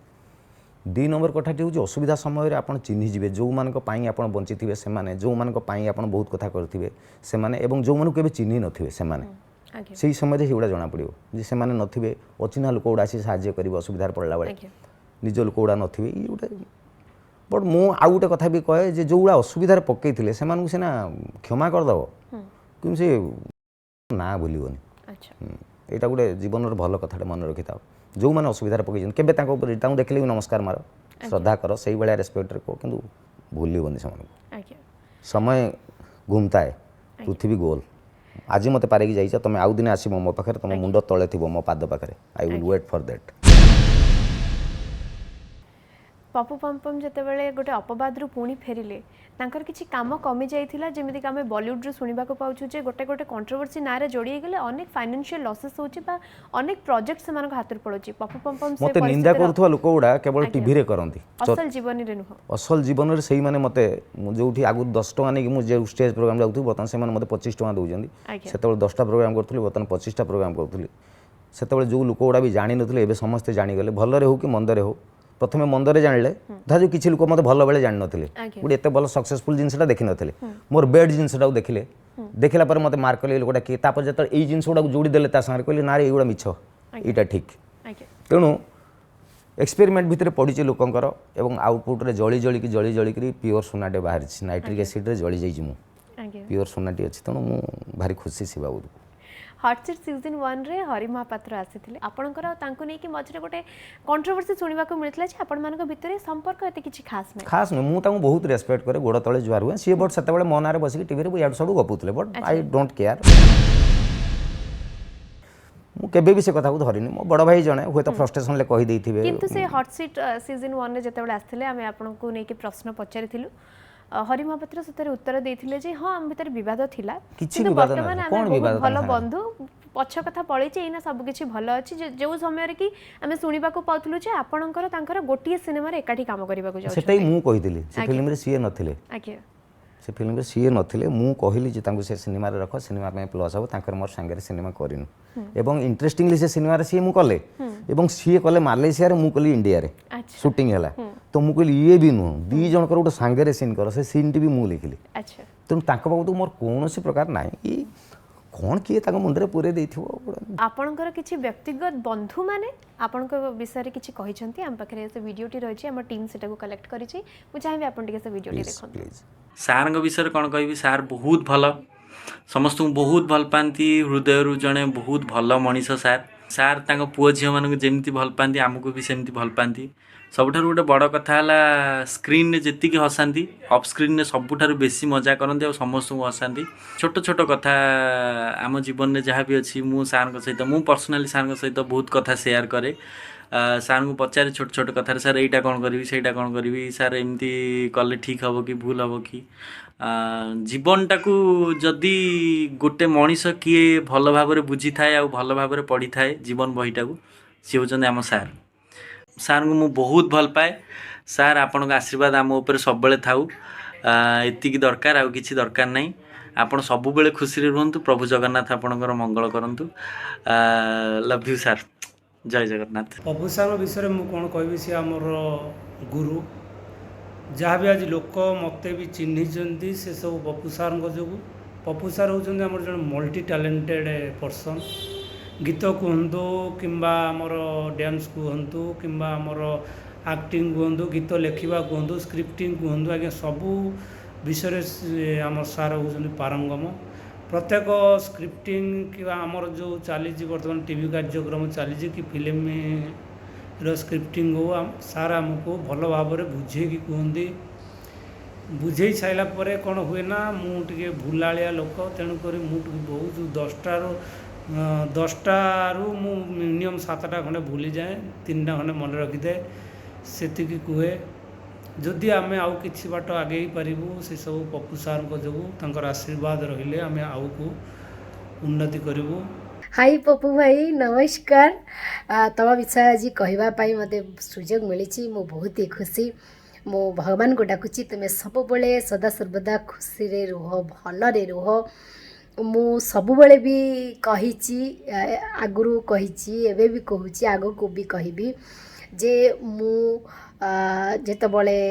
2 ନମ୍ବର କଥାଟି ହେଉଛି ଅସୁବିଧା ସମୟରେ ଆପଣ ଚିହ୍ନିଯିବେ ଯେଉଁମାନଙ୍କ ପାଇଁ ଆପଣ ବଞ୍ଚିଥିବେ ସେମାନେ, ଯେଉଁମାନଙ୍କ ପାଇଁ ଆପଣ ବହୁତ କଥା କରିଥିବେ ସେମାନେ, ଏବଂ ଯେଉଁମାନଙ୍କୁ କେବେ ଚିହ୍ନି ନଥିବେ ସେମାନେ। ଆଜ୍ଞା ସେଇ ସମୟରେ ସେଗୁଡ଼ା ଜଣାପଡ଼ିବ ଯେ ସେମାନେ ନଥିବେ, ଅଚିହ୍ନା ଲୋକ ଗୁଡ଼ା ଆସି ସାହାଯ୍ୟ କରିବ ଅସୁବିଧାରେ ପଡ଼ିଲା ବେଳେ, ଆଜ୍ଞା ନିଜ ଲୋକ ଗୁଡ଼ା ନଥିବେ। ଇଏ ଗୋଟେ ବଟ୍ ମୁଁ ଆଉ ଗୋଟେ କଥା ବି କହେ ଯେ ଯେଉଁଗୁଡ଼ା ଅସୁବିଧାରେ ପକାଇଥିଲେ ସେମାନଙ୍କୁ ସିନା କ୍ଷମା କରିଦେବ, କିନ୍ତୁ ସେ ନାଁ ଭୁଲିବନି। ଆଚ୍ଛା ଏଇଟା ଗୋଟେ ଜୀବନର ଭଲ କଥାଟେ ମନେ ରଖିଥାଅ। ଯେଉଁମାନେ ଅସୁବିଧାରେ ପକାଇଛନ୍ତି କେବେ ତାଙ୍କ ଉପରେ ତାଙ୍କୁ ଦେଖିଲେ ବି ନମସ୍କାର ମାର, ଶ୍ରଦ୍ଧା କର, ସେଇଭଳିଆ ରେସ୍ପେକ୍ଟରେ କୁହ, କିନ୍ତୁ ଭୁଲିବନି ସେମାନଙ୍କୁ। ଆଜ୍ଞା ସମୟ ଘୁମତାଏ, ପୃଥିବୀ ଗୋଲ। ଆଜି ମୋତେ ପାରିକି ଯାଇଛ, ତୁମେ ଆଉ ଦିନେ ଆସିବ ମୋ ପାଖରେ, ତୁମ ମୁଣ୍ଡ ତଳେ ଥିବ ମୋ ପାଦ ପାଖରେ। I will wait for that. Pappu Pampam ଯେତେବେଳେ ଗୋଟେ ଅପବାଦରୁ ପୁଣି ଫେରିଲେ ତାଙ୍କର କିଛି କାମ କମି ଯାଇଥିଲା, ଯେମିତିକି ଆମେ ବଲିଉଡ଼ରୁ ଶୁଣିବାକୁ ପାଉଛୁ ଯେ ଗୋଟେ ଗୋଟେ କଣ୍ଟ୍ରୋଭର୍ସି ନାଁରେ ଯୋଡ଼ି ହେଇଗଲେ ଅନେକ ଫାଇନାନ୍ସିଆଲ ଲସେସ୍ ହେଉଛି ବା ଅନେକ ପ୍ରୋଜେକ୍ଟ ସେମାନଙ୍କ ହାତରୁ ପଳାଉଛି। ପପୁ ପମ୍ପମ୍ ସେ ମୋତେ ନିନ୍ଦା କରୁଥିବା ଲୋକ ଗୁଡ଼ା କେବଳ ଟିଭିରେ କରନ୍ତି, ଅସଲ ଜୀବନରେ ନୁହଁ। ଅସଲ ଜୀବନରେ ସେଇମାନେ ମୋତେ, ମୁଁ ଯେଉଁଠି ଆଗରୁ 10 ଟଙ୍କା ନେଇକି ମୁଁ ଯେଉଁ ଷ୍ଟେଜ୍ ପ୍ରୋଗ୍ରାମ୍ ଯାଉଥିଲି ବର୍ତ୍ତମାନ ସେମାନେ ମୋତେ 25 ଟଙ୍କା ଦେଉଛନ୍ତି। ଆଜ୍ଞା ସେତେବେଳେ 10ଟା ପ୍ରୋଗ୍ରାମ୍ କରୁଥିଲି, ବର୍ତ୍ତମାନ 25ଟା ପ୍ରୋଗ୍ରାମ୍ କରୁଥିଲି। ସେତେବେଳେ ଯେଉଁ ଲୋକ ଗୁଡ଼ା ବି ଜାଣିନଥିଲେ ଏବେ ସମସ୍ତେ ଜାଣିଗଲେ, ଭଲରେ ହେଉ କି ମନ୍ଦରେ ହେଉ। ପ୍ରଥମେ ମନ୍ଦରେ ଜାଣିଲେ, ଧର କିଛି ଲୋକ ମୋତେ ଭଲ ବେଳେ ଜାଣିନଥିଲେ, ଆଜ୍ଞା ଗୋଟେ ଏତେ ଭଲ ସକ୍ସେସଫୁଲ୍ ଜିନିଷଟା ଦେଖିନଥିଲେ, ମୋର ବେଡ୍ ଜିନିଷଟାକୁ ଦେଖିଲେ, ଦେଖିଲା ପରେ ମୋତେ ମାର୍କ କଲେ ଲୋକଟା କିଏ, ତାପରେ ଯେତେବେଳେ ଏଇ ଜିନିଷ ଗୁଡ଼ାକୁ ଯୋଡ଼ି ଦେଲେ ତା ସାଙ୍ଗରେ କହିଲେ ନା ରେ ଏଇଗୁଡ଼ା ମିଛ, ଏଇଟା ଠିକ୍। ଆଜ୍ଞା ତେଣୁ ଏକ୍ସପେରିମେଣ୍ଟ ଭିତରେ ପଡ଼ିଛି ଲୋକଙ୍କର, ଏବଂ ଆଉଟପୁଟ୍ରେ ଜଳି ଜଳିକିରି ପିଓର ସୁନାଟେ ବାହାରିଛି। ନାଇଟ୍ରିକ୍ ଏସିଡ଼୍ରେ ଜଳିଯାଇଛି ମୁଁ, ଆଜ୍ଞା ପିଓର ସୁନାଟି ଅଛି। ତେଣୁ ମୁଁ ଭାରି ଖୁସି ସେ ବାବୁକୁ। ହଟ୍ ସିଟ୍ ସିଜନ୍ 1ରେ ହରି ମହାପାତ୍ର ଆସିଥିଲେ, ଆପଣଙ୍କର ତାଙ୍କୁ ନେଇକି ମଝିରେ ଗୋଟେ କଣ୍ଟ୍ରୋଭର୍ସି ଶୁଣିବାକୁ ମିଳିଥିଲା ଯେ ଆପଣମାନଙ୍କ ଭିତରେ ସମ୍ପର୍କ ଏତେ କିଛି ଖାସ୍ ନାହିଁ। ଖାସ୍ ନୁହେଁ, ମୁଁ ତାଙ୍କୁ ବହୁତ ରେସ୍ପେକ୍ଟ କରେ, ଗୋଡ଼ ତଳେ ଜୁହାର ହୁଏ। ସିଏ ବଟ୍ ସେତେବେଳେ ମୋ ନାଁରେ ବସିକି ଟିଭିରେ ଇଆଡ଼ୁ ସବୁ ଗପୁଥିଲେ, ବଟ୍ ଆଇ ଡୋଣ୍ଟ କେୟାର। ମୁଁ କେବେ ବି ସେ କଥାକୁ ଧରିନି। ମୋ ବଡ଼ ଭାଇ ଜଣେ ହୁଏତ ଫ୍ରଷ୍ଟ୍ରେସନ୍ରେ କହିଦେଇଥିବେ। କିନ୍ତୁ ସେ ହଟ୍ ସିଟ୍ ସିଜନ୍ 1ରେ ଯେତେବେଳେ ଆସିଥିଲେ ଆମେ ଆପଣଙ୍କୁ ନେଇକି ପ୍ରଶ୍ନ ପଚାରିଥିଲୁ, ହରି ମହାପାତ୍ର ସେଥିରେ ଉତ୍ତର ଦେଇଥିଲେ ଯେ ହଁ ଆମ ଭିତରେ ବିବାଦ ଥିଲା, କିଛି କିନ୍ତୁ ବିବାଦ ବର୍ତ୍ତମାନ ନାହିଁ। ଆମେ କ'ଣ ବହୁତ ବିବାଦ ଭଲ ତାଙ୍କ ବନ୍ଧୁ, ପଛ କଥା ପଳେଇଛି, ଏଇନା ସବୁ କିଛି ଭଲ ଅଛି। ଯେଉଁ ସମୟରେ କି ଆମେ ଶୁଣିବାକୁ ପାଉଥିଲୁ ଯେ ଆପଣଙ୍କର ତାଙ୍କର ଗୋଟିଏ ସିନେମାରେ ଏକାଠି କାମ କରିବାକୁ ସେଟା ଯାଉଛନ୍ତି। ମୁଁ କହିଥିଲି, ସେ ଫିଲ୍ମରେ ସିଏ ନଥିଲେ। ଆଜ୍ଞା ସେ ଫିଲ୍ମରେ ସିଏ ନଥିଲେ, ମୁଁ କହିଲି ଯେ ତାଙ୍କୁ ସେ ସିନେମାରେ ରଖ, ସିନେମା ପାଇଁ ପ୍ଲସ୍ ହେବ। ତାଙ୍କର ମୋର ସାଙ୍ଗରେ ସିନେମା କରିନୁ, ଏବଂ ଇଣ୍ଟରେଷ୍ଟିଂଲି ସେ ସିନେମାରେ ସିଏ ମୁଁ କଲେ, ଏବଂ ସିଏ କଲେ ମାଲେସିଆରେ, ମୁଁ କଲି ଇଣ୍ଡିଆରେ ଆଚ୍ଛା ସୁଟିଂ ହେଲା। ତ ମୁଁ କହିଲି ଇଏ ବି ନୁହଁ, 2 ଜଣଙ୍କର ଗୋଟେ ସାଙ୍ଗରେ ସିନ୍ କର, ସେ ସିନ୍ଟି ବି ମୁଁ ଲେଖିଲି। ଆଚ୍ଛା ତେଣୁ ତାଙ୍କ ବାବଦକୁ ମୋର କୌଣସି ପ୍ରକାର ନାହିଁ କି କ'ଣ କିଏ ତାଙ୍କ ମୁଣ୍ଡରେ ପୁରେଇ ଦେଇଥିବ। ଆପଣଙ୍କର କିଛି ବ୍ୟକ୍ତିଗତ ବନ୍ଧୁମାନେ ଆପଣଙ୍କ ବିଷୟରେ କିଛି କହିଛନ୍ତି? ଆମ ପାଖରେ ସେ ଭିଡ଼ିଓଟି ରହିଛି, ଆମ ଟିମ୍ ସେଟାକୁ କଲେକ୍ଟ କରିଛି, ମୁଁ ଚାହିଁବି ଆପଣ ଟିକେ ସେ ଭିଡ଼ିଓଟି ଦେଖନ୍ତୁ। ପ୍ଲିଜ୍ ସାର୍ଙ୍କ ବିଷୟରେ କ'ଣ କହିବି, ସାର୍ ବହୁତ ଭଲ, ସମସ୍ତଙ୍କୁ ବହୁତ ଭଲ ପାଆନ୍ତି, ହୃଦୟରୁ ଜଣେ ବହୁତ ଭଲ ମଣିଷ ସାର୍। ସାର୍ ତାଙ୍କ ପୁଅ ଝିଅମାନଙ୍କୁ ଯେମିତି ଭଲ ପାଆନ୍ତି ଆମକୁ ବି ସେମିତି ଭଲ ପାଆନ୍ତି। ସବୁଠାରୁ ଗୋଟେ ବଡ଼ କଥା ହେଲା ସ୍କ୍ରିନ୍ରେ ଯେତିକି ହସାନ୍ତି ଅଫ୍ ସ୍କ୍ରିନ୍ରେ ସବୁଠାରୁ ବେଶୀ ମଜା କରନ୍ତି ଆଉ ସମସ୍ତଙ୍କୁ ହସାନ୍ତି। ଛୋଟ ଛୋଟ କଥା ଆମ ଜୀବନରେ ଯାହା ବି ଅଛି ମୁଁ ସାର୍ଙ୍କ ସହିତ, ମୁଁ ପର୍ସନାଲି ସାର୍ଙ୍କ ସହିତ ବହୁତ କଥା ସେୟାର କରେ। ସାର୍ଙ୍କୁ ପଚାରେ ଛୋଟ ଛୋଟ କଥାରେ, ସାର୍ ଏଇଟା କ'ଣ କରିବି, ସେଇଟା କ'ଣ କରିବି, ସାର୍ ଏମିତି କଲେ ଠିକ୍ ହେବ କି ଭୁଲ ହେବ କି। ଜୀବନଟାକୁ ଯଦି ଗୋଟେ ମଣିଷ କିଏ ଭଲ ଭାବରେ ବୁଝିଥାଏ ଆଉ ଭଲ ଭାବରେ ପଢ଼ିଥାଏ ଜୀବନ ବହିଟାକୁ, ସିଏ ହେଉଛନ୍ତି ଆମ ସାର୍। ସାର୍ଙ୍କୁ ମୁଁ ବହୁତ ଭଲ ପାଏ। ସାର୍ ଆପଣଙ୍କ ଆଶୀର୍ବାଦ ଆମ ଉପରେ ସବୁବେଳେ ଥାଉ, ଏତିକି ଦରକାର, ଆଉ କିଛି ଦରକାର ନାହିଁ। ଆପଣ ସବୁବେଳେ ଖୁସିରେ ରୁହନ୍ତୁ, ପ୍ରଭୁ ଜଗନ୍ନାଥ ଆପଣଙ୍କର ମଙ୍ଗଳ କରନ୍ତୁ। ଲଭ୍ ୟୁ ସାର୍, ଜୟ ଜଗନ୍ନାଥ। ପପୁ ସାର୍ଙ୍କ ବିଷୟରେ ମୁଁ କ'ଣ କହିବି, ସେ ଆମର ଗୁରୁ। ଯାହା ବି ଆଜି ଲୋକ ମୋତେ ବି ଚିହ୍ନିଛନ୍ତି ସେ ସବୁ ପପୁ ସାର୍ଙ୍କ ଯୋଗୁଁ। ପପୁ ସାର୍ ହେଉଛନ୍ତି ଆମର ଜଣେ ମଲ୍ଟି ଟ୍ୟାଲେଣ୍ଟେଡ଼ ପର୍ସନ୍। ଗୀତ କୁହନ୍ତୁ କିମ୍ବା ଆମର ଡ୍ୟାନ୍ସ କୁହନ୍ତୁ କିମ୍ବା ଆମର ଆକ୍ଟିଂ କୁହନ୍ତୁ, ଗୀତ ଲେଖିବା କୁହନ୍ତୁ, ସ୍କ୍ରିପ୍ଟିଂ କୁହନ୍ତୁ, ଆଜ୍ଞା ସବୁ ବିଷୟରେ ଆମର ସାର୍ ହେଉଛନ୍ତି ପାରଙ୍ଗମ। ପ୍ରତ୍ୟେକ ସ୍କ୍ରିପ୍ଟିଂ କିମ୍ବା ଆମର ଯେଉଁ ଚାଲିଛି ବର୍ତ୍ତମାନ ଟିଭି କାର୍ଯ୍ୟକ୍ରମ ଚାଲିଛି କି ଫିଲ୍ମର ସ୍କ୍ରିପ୍ଟିଂ ହେଉ, ସାର୍ ଆମକୁ ଭଲ ଭାବରେ ବୁଝେଇକି କୁହନ୍ତି। ବୁଝେଇ ସାରିଲା ପରେ କ'ଣ ହୁଏ ନା, ମୁଁ ଟିକେ ଭୁଲାଳିଆ ଲୋକ, ତେଣୁକରି ମୁଁ ଟିକେ ବହୁତ 10ଟାରୁ ମୁଁ ମିନିମମ୍ 7ଟା ଖଣ୍ଡେ ଭୁଲିଯାଏ, 3ଟା ଖଣ୍ଡେ ମନେ ରଖିଥାଏ। ସେତିକି କୁହେ, ଯଦି ଆମେ ଆଉ କିଛି ବାଟ ଆଗେଇ ପାରିବୁ ସେସବୁ ପପୁ ସାର୍ଙ୍କ ଯୋଗୁଁ, ତାଙ୍କର ଆଶୀର୍ବାଦ ରହିଲେ ଆମେ ଆଗକୁ ଉନ୍ନତି କରିବୁ। ହାଇ ପପୁ ଭାଇ, ନମସ୍କାର। ତମ ବିଷୟ ଆଜି କହିବା ପାଇଁ ମୋତେ ସୁଯୋଗ ମିଳିଛି, ମୁଁ ବହୁତ ହି ଖୁସି। मो भगवान को डाकुची तुम सब बड़े सदा सर्वदा खुशी रे रुह भलरे रुह मु सबुबले भी कहिची आगुरु कहिची एबे भी कहूची आगो को भी कहबी जे मु जेतबले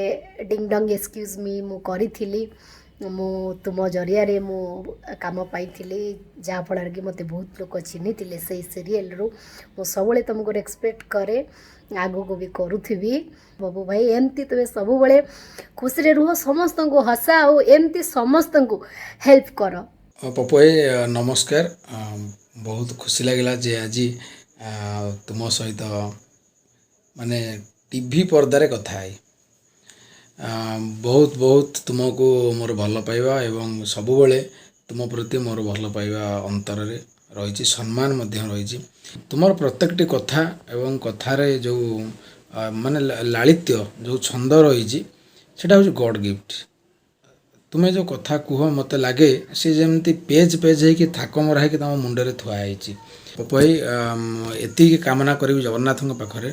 डिंग डंग एक्सक्यूज मी मु करिथिली मु तुम जरिया रे मु काम पाइथिली जहाँ फल कि मते बहुत लोग चिन्ही से सीरियल रु मु सबले तुमको रेस्पेक्ट करे आगो को भी करूथी बाबू भाई एमती तुम सब बड़े खुशी रे रुह समस्त को हसा और एमती समस्त को हेल्प कर पपु भाई नमस्कार बहुत खुशी लगे जे आज तुम सहित माने टीवी पर्दारे कथा है बहुत बहुत तुमको मोर भल पाइबा एवं सबुबले तुम प्रति मोर भल पाइबा अंतर रही सम्मान रही तुमर प्रत्येकटी कथा एवं कथार जो माने लालित्य जो छंद रही सेटा हूँ गॉड गिफ्ट तुम्हें जो कथा कुह मत लगे सी जमी पेज पेज हो थाक मरा है तुम मुंडे थुआई पपई एति कामना करी जगन्नाथ पाखे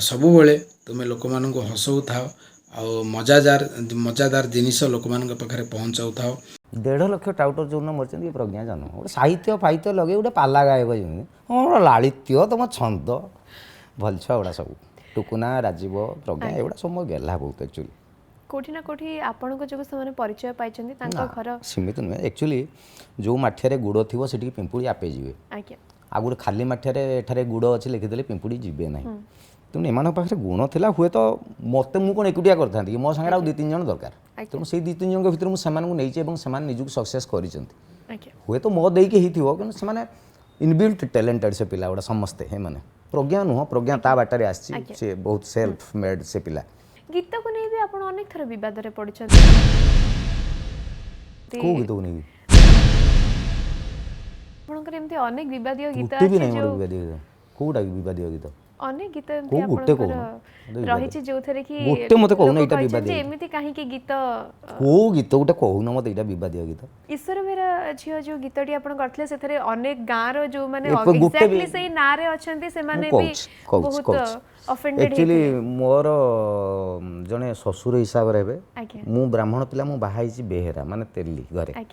सबुबले तुम्हें लोक मान हसऊ था मजादार जिनिस लोक मान पाखे पहुँचाऊ था 1.5 लाख टाउटर जो मरचंदी प्रज्ञा जान गोटे साहित्य फाहित्य लगे गोटे पाला गायक जमी हाँ लालित्य तुम छंद भल छुआ गुड़ा सब टुकुना राजीव प्रज्ञा एगुड़ा सब मो गेला बहुत एक्चुअली कोठी ना कोठी आपण को जो से परिचय पाइछन्ती तांका घर सीमित नुहे एक्चुअली जो माठिया गुड़ थी से पिंपुड़ी आपे जी आ गोटे खाली माठिया एठारे गुड़ अच्छे लिखिदे पिंपुड़ी जी ना तेणु एम पाखे गुण था हुए तो मत मुझे एकुटिया करता मो सागर आउ 2-3 जन दरकार तेणु से 2-3 जन भर मुझे निजुक सक्सेस कर हुए तो मो देकी होती से इनबिल्ट टैलेंटेड से पिला गुड़ा समस्ते हे मैंने प्रज्ञा नुह प्रज्ञा ता बाटर आसी बहुत सेल्फ मेड से पिला गीत को नहीं भी आपण अनेक थर विवाद रे पड़छन को गीत को नहीं आपनकर एमती अनेक विवादीय गीत अछि जो विवादीय कोडा विवादीय गीत अनेक गीत एमती आपनकर रहिछि जो थरे कि गोटे मते कहू ना एटा विवादीय एमती काहे कि गीत को गीत गोटे कहू ना मते एटा विवादीय गीत ईश्वर मेरा झियो जो गीतटी आपण करथले से थरे अनेक गां रो जो माने एक्जेक्टली सही नारे अछंती से माने भी बहुत ऑफेंडेड एक्चुअली मोर जने ससुर हिसाब रे मु ब्राह्मण पिला मु बाहाइछि बेहेरा माने तेली घरे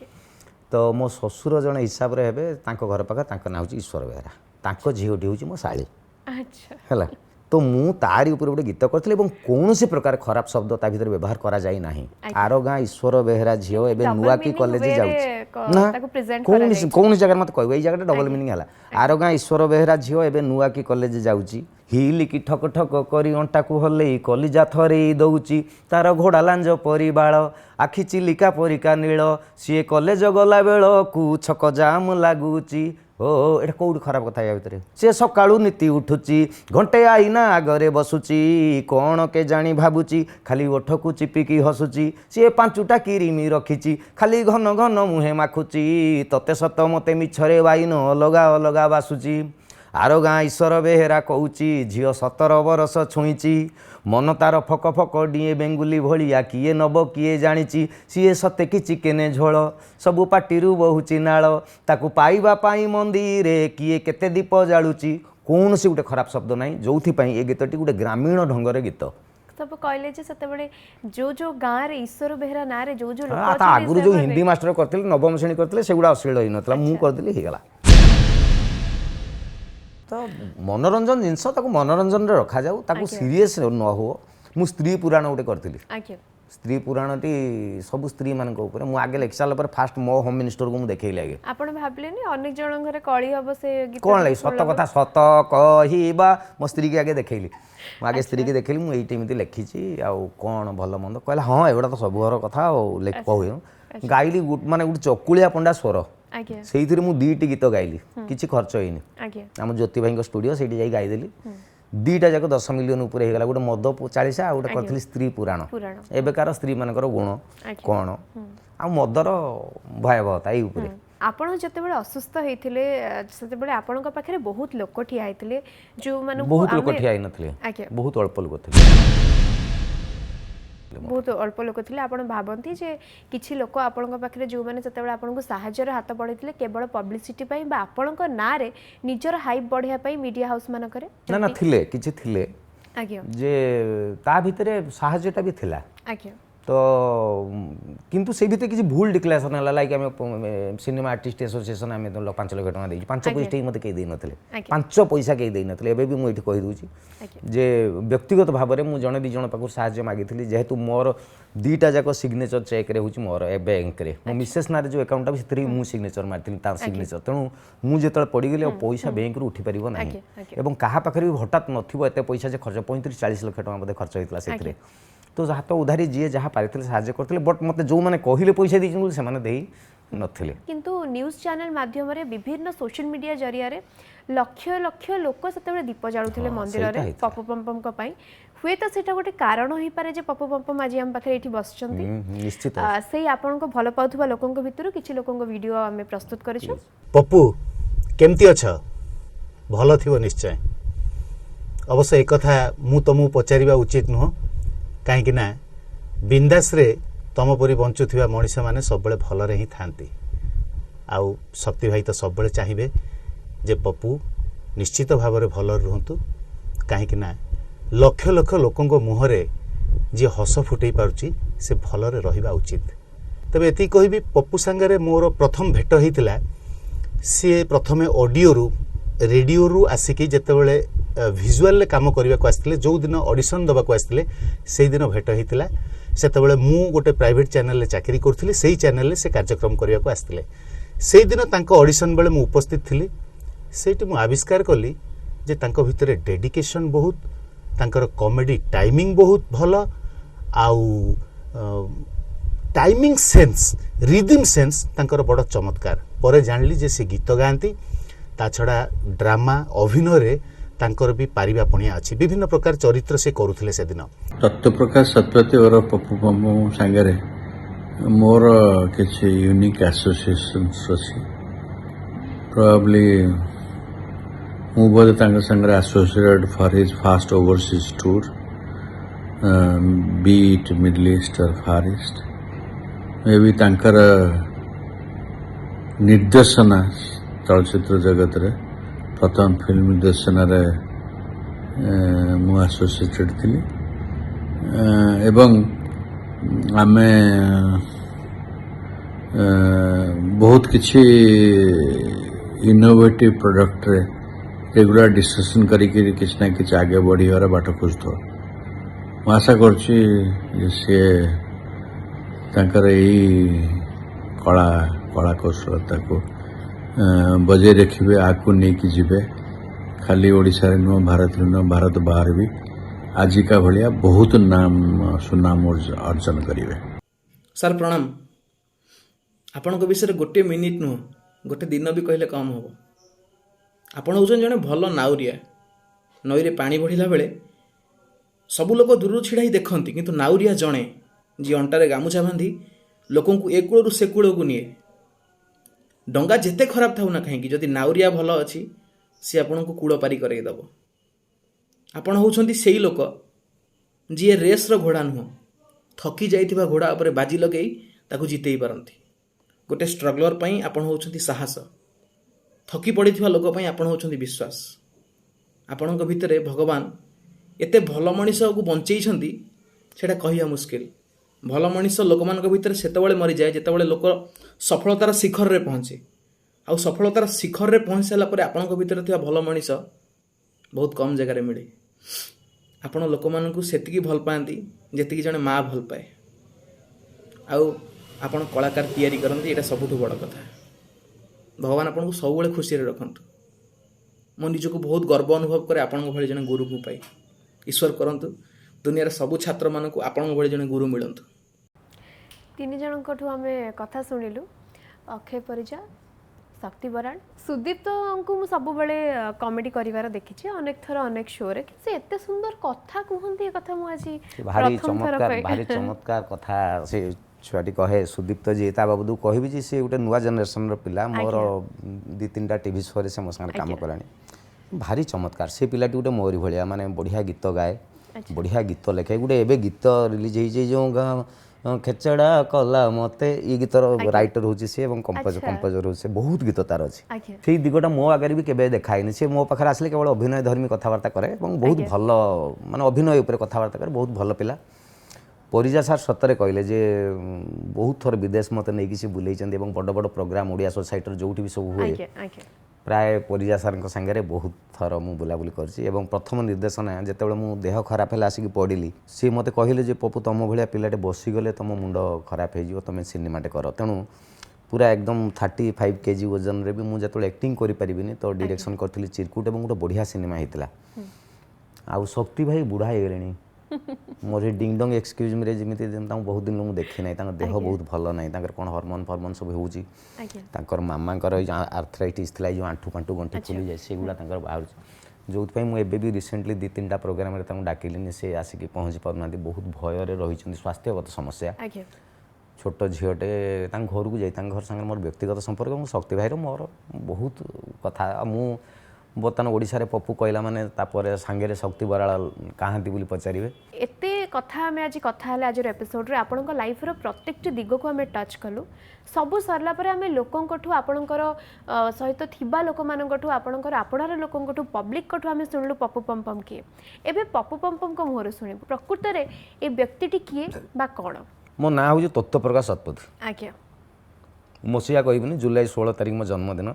तो मो ससुर जने हिसाब रे हेबे तांको घर पाखा तांको नाउ ईश्वर बेहेरा तांको झियोटी होछि मो साली अच्छा हैला तो मु तारी ऊपर गोटे गीत करथले एवं कोनोसी प्रकार खराब शब्द ता भीतर व्यवहार करा जाई नाही आरो गां ईश्वर बेहेरा झियो एबे नुआ की कॉलेज जाउछि ना कोन जगह मत कहबे ए जगह डबल मीनिंग हला आरो गां ईश्वर बेहेरा झियो एबे नुआ की कॉलेज जाउछि हिल की ठक ठक करी अंटा को हले कलिजा थरे दउछि तार घोड़ा लांज परी बाळ आखि चिलिका परिका नील सी कॉलेज गला बेल कु छक जाम लागुछि ओ एटा कौट खराब कथा या भितर से सकाळू नीति उठुची घंटे आईना आगरे बसुची कौन के जानी भाबुची खाली ओठ को चिपिकी हसुची सी 5टा किरिमी रखिची खाली घन घन मुहे माखुची तते सत मते मिछरे वाइन अलगा अलगा बासुची आरो गाँ ईश्वर बेहेरा कहूची झील 17 बरस छुईची मन तार फक फक डिए बेंगुली भलिया किए नब किए जानी सीए सते कि चिकेन झोल सबु पाटिरू बहुची नाल ताकू पाइबा पाई मंदिर किए केते दीप जालुची कौन से गोटे खराब शब्द ना जो ये गीतटी गोटे ग्रामीण ढंगर गीत सब कहले जे सतेबेले जो गाँ रे ईश्वर बेहेरा ना रे जो लोक आगुरी जो हिंदी मास्टर करथिले नवम श्रेणी करथिले सेगुडा अश्लील होई नतला मु करदिली हे गला तो मनोरंजन जिनस मनोरंजन रखा जाऊ ताकू सीरीयस न हो मु स्त्री पुराण गोटे करथिली स्त्री पुराण टी सब स्त्री मान ऊपर मु आगे लिख साल पर फास्ट मो होम मिनिस्टर को मु देखै लागे आपण भाबलेनी अनेक जण घरे कळी हबो से गीत कोन लै सत कथा सत कहिबा मो स्त्री के आगे देखैली मु आगे स्त्री के देखैली मु एइटे मिति लिखिची आ कोन भल मंद कहला हां एबडा तो सब घर कथा ओ लिख कहू गाइली माने गुट चकुलिया पंडा स्वर से मु 2टी गीत गाइली किसी खर्च होनी आम ज्योति भाई स्टूडियो से जाई गाईदेली 2टा जाक 10 मिलियन ऊपर हो गला गोटे मद 40 आ गोटे करथिली स्त्री पुराण एबेकार स्त्री मानकर गुण कौन आ मदर भयावहता ये ऊपर आपण जतेबेले असुस्थ हेतिले सेतेबेले आपणक पाखरे बहुत लोक ठिया हेतिले जो मानु बहुत लोक ठिया नथिले बहुत अल्प लोक थिले बहुत अल्प लोक थिले आपण भाबंती जे किछि लोक आपणक पाखरे जो माने जतेबेले आपणको सहाय्यर हाथ बढ़ैतिले केवल पब्लिसिटी पई बा आपणक ना रे निजर हाइप बढ़िया पई मीडिया हाउस मानकरे ना ना थिले किछि थिले आज्ञा जे ता भितरे साहाय्यटा भी थिला आज्ञा तो किंतु से भितर किसी भूल डिक्लेरेशन है लाइक आम सिनेमा आर्टिस्ट एसोसिएशन आम 5 लाख टका देई 5 पैसा मत कई नथिले 5 पैसा कई देई नथिले एबे भी मु एठी कहि दूची जे व्यक्तिगत भाव में मुझे जड़े 2 जन पाक साहाय्य मागिली जेहेतु मोर 2टा जाक सिग्नेचर चेक रे होची मोर ए बैंक रे मो मिसेस ना जो अकाउंट से मु सिग्नेचर मारती ता सिग्नेचर तेणु मुझे पड़ी गली पैसा बैंक रु उठी पारिबो नाही एवं कहा पाखरे भी हठात नथिबो एते पैसा जे खर्च 35-40 लाख टका बोधे खर्च होइतला सेतरे तो हाथ उधारी जी जहाँ पारिथिले साहाय्य करथिले बट मते जो माने कहिले पैसा दैछन से माने देई नथिले किंतु न्यूज चैनल माध्यम रे विभिन्न सोशल मीडिया जरिया रे लक्ष लक्ष लोक सेते दीप जाळुथिले मंदिर रे पप्पू पम्पम को पई हुए तो सेटा गोटे कारण होई पारे जे पप्पू पम्पम आज हम पाखरे एठी बसचंती निश्चित सेही आपन को भलो पाउथबा लोकन भितर किछि लोकन वीडियो हमें प्रस्तुत करिछु पप्पू केमती अछ भलो थिबो निश्चय अवश्य एक कथा मु तुमको पचारिबा उचित नुह कहीं ना बिंदास रे तम परी बंचुवा मनीष मैंने सब भल ही थांती आउ शक्ति भाई तो सब चाहिए जे पप्पू निश्चित भाव में भल रुहतु कहीं ना लक्ष लक्ष लोकों मुहरे जी हस फुटे पारुची से भलरे रहिबा उचित तबे एति कहबी पप्पू सांगरे मोर प्रथम भेट होइतिला सी प्रथमे ऑडियो रु रेडियो रु आसिकी जेतेबेले विजुअल काम करने को आसते जो दिन ऑडिशन दबा को आसते से दिन भेट होता से मु गोटे प्राइवेट चैनल चाकरी करी से चैनल से कार्यक्रम करने को आसते से दिन ऑडिशन बेले मु उपस्थित थी से आविष्कार कली जे तांको भितरे डेडिकेशन बहुत तांकर कॉमेडी टाइमिंग बहुत भल आउ टाइमिंग सेंस रिदम सेंस तांकर बड़ चमत्कार पर जानली जे से गीत गाती ता छड़ा ड्रामा अभिनय रे तांकर भी पारिबा पणिया अछि विभिन्न प्रकार चरित्र से करूथिले से दिन तत्वप्रकाश सत्यवती और पप्पू पम्पम सांगरे मोर किछि यूनिक एसोसिएशंस अछि प्रोबेबली मु बोध तांकर संगे associated for his fast overseas tour beat Middle East or Far east may be तांकर निर्देशना चलचित्र जगत रे प्रथम फिल्म निर्देशन मु एसोसिएटेड थी एवं आमे बहुत किछि इनोवेटिव प्रोडक्ट रे रेगुलर डिस्कशन करिके किछ ना किछ आगे बढ़ियार बाट खोजतो मु आशा करछि जे से तांकर एई कला कौशलता को बजे रखिए आगू नहीं कि जीवे खाली ओडिशा नुह भारत नुह भारत बाहर भी आजिका भलिया बहुत नाम सुनाम अर्जन करेंगे। सर प्रणाम आपण विषय गोटे मिनिट नुह गोटे दिन भी कहले कम हम आपण हूँ जड़े भल नाउरिया नई रे पानी बढ़िला बेले सब लोग दूर छिड़ा ही देखती किंतु नाउरिया जड़े जी अंटारे गामुछा बांधी लोक ए कूलू से कूल को निए डंगा जेते खराब थाउ ना कहीं जदि नाउरिया भल अच्छी सी आपन को कूड़ पारी करईदेव आपण होउछंती सेई लोक जी रेस रो घोड़ा नुह थकी जाइथिबा घोड़ा उपरे बाजी लगेई ताकू जितेई पारंती गोटे स्ट्रगलर पई आपण होउछंती साहस थकी पड़िथिबा लोक पई आपण होउछंती विश्वास आपणक भितरे भगवान एते भल मनीष को बंचेइछंती सेटा कहिया मुश्किल भल मनीष लोक मान भितर सेतबेले मरी जाए जेतबेले लोक सफलतार शिखर रे पहुँचे आउ सफलतार शिखर रे पहुँच सारा पर आपणक भितर थिबा भल मनीष बहुत कम जगह मिले आपण लोक मानकु सेतिकी भल पाती जेतिकी जने माँ भल पाए आउ आपण कलाकार तैयारी करती एटा सबुठु बड़ कथा भगवान आपन को सब बेले खुशी रखंतु मो निजको बहुत गर्व अनुभव करे आपण भली जने गुरु को पाई ईश्वर करंतु दुनिया सबु छात्र मानकु आपण भली जने गुरु मिलंतु तीन जनकठू आमे कथा सुनिलु अक्षय परिजा शक्ति बराड़ सुदीप्त को मु सब बेले कॉमेडी करिवार देखिछि अनेक थर अनेक शो रे से एते सुंदर कथा कहंती ए कथा मु आज भारी चमत्कार कथा से छुआटी कहे सुदीप्त जी ता बाबू कहबी जी से गोटे नुआ जनरेशन पिला मोर 2-3टा टीवी शो रे से मो संगे काम करानी भारी चमत्कार से पिलाटी गोटे मोरी भलिया माने बढ़िया गीत गाए बढ़िया गीत लेखे गोटे एबे गीत रिलीज हो जो ଖେଚଡ଼ା କଲା ମତେ ଇ ଗୀତର ରାଇଟର ହେଉଛି ସେ ଏବଂ କମ୍ପୋଜର ହେଉଛି ସେ ବହୁତ ଗୀତ ତାର ଅଛି ସେଇ ଦିଗଟା ମୋ ଆଗରେ ବି କେବେ ଦେଖାଏନି ସେ ମୋ ପାଖରେ ଆସିଲେ କେବଳ ଅଭିନୟ ଧର୍ମୀ କଥାବାର୍ତ୍ତା କରେ ଏବଂ ବହୁତ ଭଲ ମାନେ ଅଭିନୟ ଉପରେ କଥାବାର୍ତ୍ତା କରେ ବହୁତ ଭଲ ପିଲା ପରିଜା ସାର୍ ସତରେ କହିଲେ ଯେ ବହୁତ ଥର ବିଦେଶ ମୋତେ ନେଇକି ସେ ବୁଲେଇଛନ୍ତି ଏବଂ ବଡ଼ ବଡ଼ ପ୍ରୋଗ୍ରାମ ଓଡ଼ିଆ ସୋସାଇଟିର ଯେଉଁଠି ବି ସବୁ ହୁଏ ପ୍ରାୟ ପରିଜା ସାର୍ଙ୍କ ସାଙ୍ଗରେ ବହୁତ ଥର ମୁଁ ବୁଲାବୁଲି କରିଛି ଏବଂ ପ୍ରଥମ ନିର୍ଦ୍ଦେଶନା ଯେତେବେଳେ ମୁଁ ଦେହ ଖରାପ ହେଲା ଆସିକି ପଡ଼ିଲି ସିଏ ମୋତେ କହିଲେ ଯେ ପପୁ ତମ ଭଳିଆ ପିଲାଟେ ବସିଗଲେ ତମ ମୁଣ୍ଡ ଖରାପ ହେଇଯିବ ତମେ ସିନେମାଟେ କର ତେଣୁ ପୁରା ଏକଦମ 35 କେଜି ଓଜନରେ ବି ମୁଁ ଯେତେବେଳେ ଆକ୍ଟିଂ କରିପାରିବିନି ତ ଡିରେକ୍ସନ୍ କରିଥିଲି ଚିରକୁଟ ଏବଂ ଗୋଟେ ବଢ଼ିଆ ସିନେମା ହେଇଥିଲା ଆଉ ଶକ୍ତି ଭାଇ ବୁଢ଼ା ହେଇଗଲେଣି ମୋର ଡିଙ୍ଗ ଡଙ୍ଗ ଏକ୍ସକ୍ୟୁଜ ମିରେ ଯେମିତି ତାଙ୍କୁ ବହୁତ ଦିନ ମୁଁ ଦେଖି ନାହିଁ ତାଙ୍କ ଦେହ ବହୁତ ଭଲ ନାହିଁ ତାଙ୍କର କ'ଣ ହରମୋନ୍ ଫର୍ମୋନ୍ ସବୁ ହେଉଛି ତାଙ୍କର ମାମାଙ୍କର ଏଇ ଆର୍ଥରାଇଟିସ୍ ଥିଲା ଏଇ ଯେଉଁ ଆଣ୍ଠୁ ଫାଣ୍ଠୁ ଗଣ୍ଠି ଫୁଲିଯାଏ ସେଗୁଡ଼ା ତାଙ୍କର ବାହାରୁଛି ଯେଉଁଥିପାଇଁ ମୁଁ ଏବେ ବି ରିସେଣ୍ଟଲି 2-3ଟା ପ୍ରୋଗ୍ରାମରେ ତାଙ୍କୁ ଡାକିଲିନି ସେ ଆସିକି ପହଞ୍ଚି ପାରୁନାହାନ୍ତି ବହୁତ ଭୟରେ ରହିଛନ୍ତି ସ୍ୱାସ୍ଥ୍ୟଗତ ସମସ୍ୟା ଛୋଟ ଝିଅଟେ ତାଙ୍କ ଘରକୁ ଯାଇ ତାଙ୍କ ଘର ସାଙ୍ଗରେ ମୋର ବ୍ୟକ୍ତିଗତ ସମ୍ପର୍କ ମୁଁ ଶକ୍ତି ଭାଇର ମୋର ବହୁତ କଥା ମୁଁ ବର୍ତ୍ତମାନ ଓଡ଼ିଶାରେ ପପୁ କହିଲା ମାନେ ତାପରେ ସାଙ୍ଗରେ ଶକ୍ତି ବରାଳ କାହାନ୍ତି ବୋଲି ପଚାରିବେ ଏତେ କଥା ଆମେ ଆଜି କଥା ହେଲେ ଆଜିର ଏପିସୋଡରେ ଆପଣଙ୍କ ଲାଇଫର ପ୍ରତ୍ୟେକଟି ଦିଗକୁ ଆମେ ଟଚ୍ କଲୁ ସବୁ ସରିଲା ପରେ ଆମେ ଲୋକଙ୍କଠୁ ଆପଣଙ୍କର ସହିତ ଥିବା ଲୋକମାନଙ୍କଠୁ ଆପଣଙ୍କର ଆପଣାର ଲୋକଙ୍କଠୁ ପବ୍ଲିକଙ୍କଠୁ ଆମେ ଶୁଣିଲୁ ପପୁ ପମ୍ପମ୍ କିଏ ଏବେ ପପୁ ପମ୍ପମ୍ଙ୍କ ମୁହଁରୁ ଶୁଣିବୁ ପ୍ରକୃତରେ ଏ ବ୍ୟକ୍ତିଟି କିଏ ବା କ'ଣ ମୋ ନାଁ ହେଉଛି ତତ୍ତ୍ୱ ପ୍ରକାଶ ଶତପଥୀ ଆଜ୍ଞା ମସିହା କହିବିନି ଜୁଲାଇ 16 ତାରିଖ ମୋ ଜନ୍ମଦିନ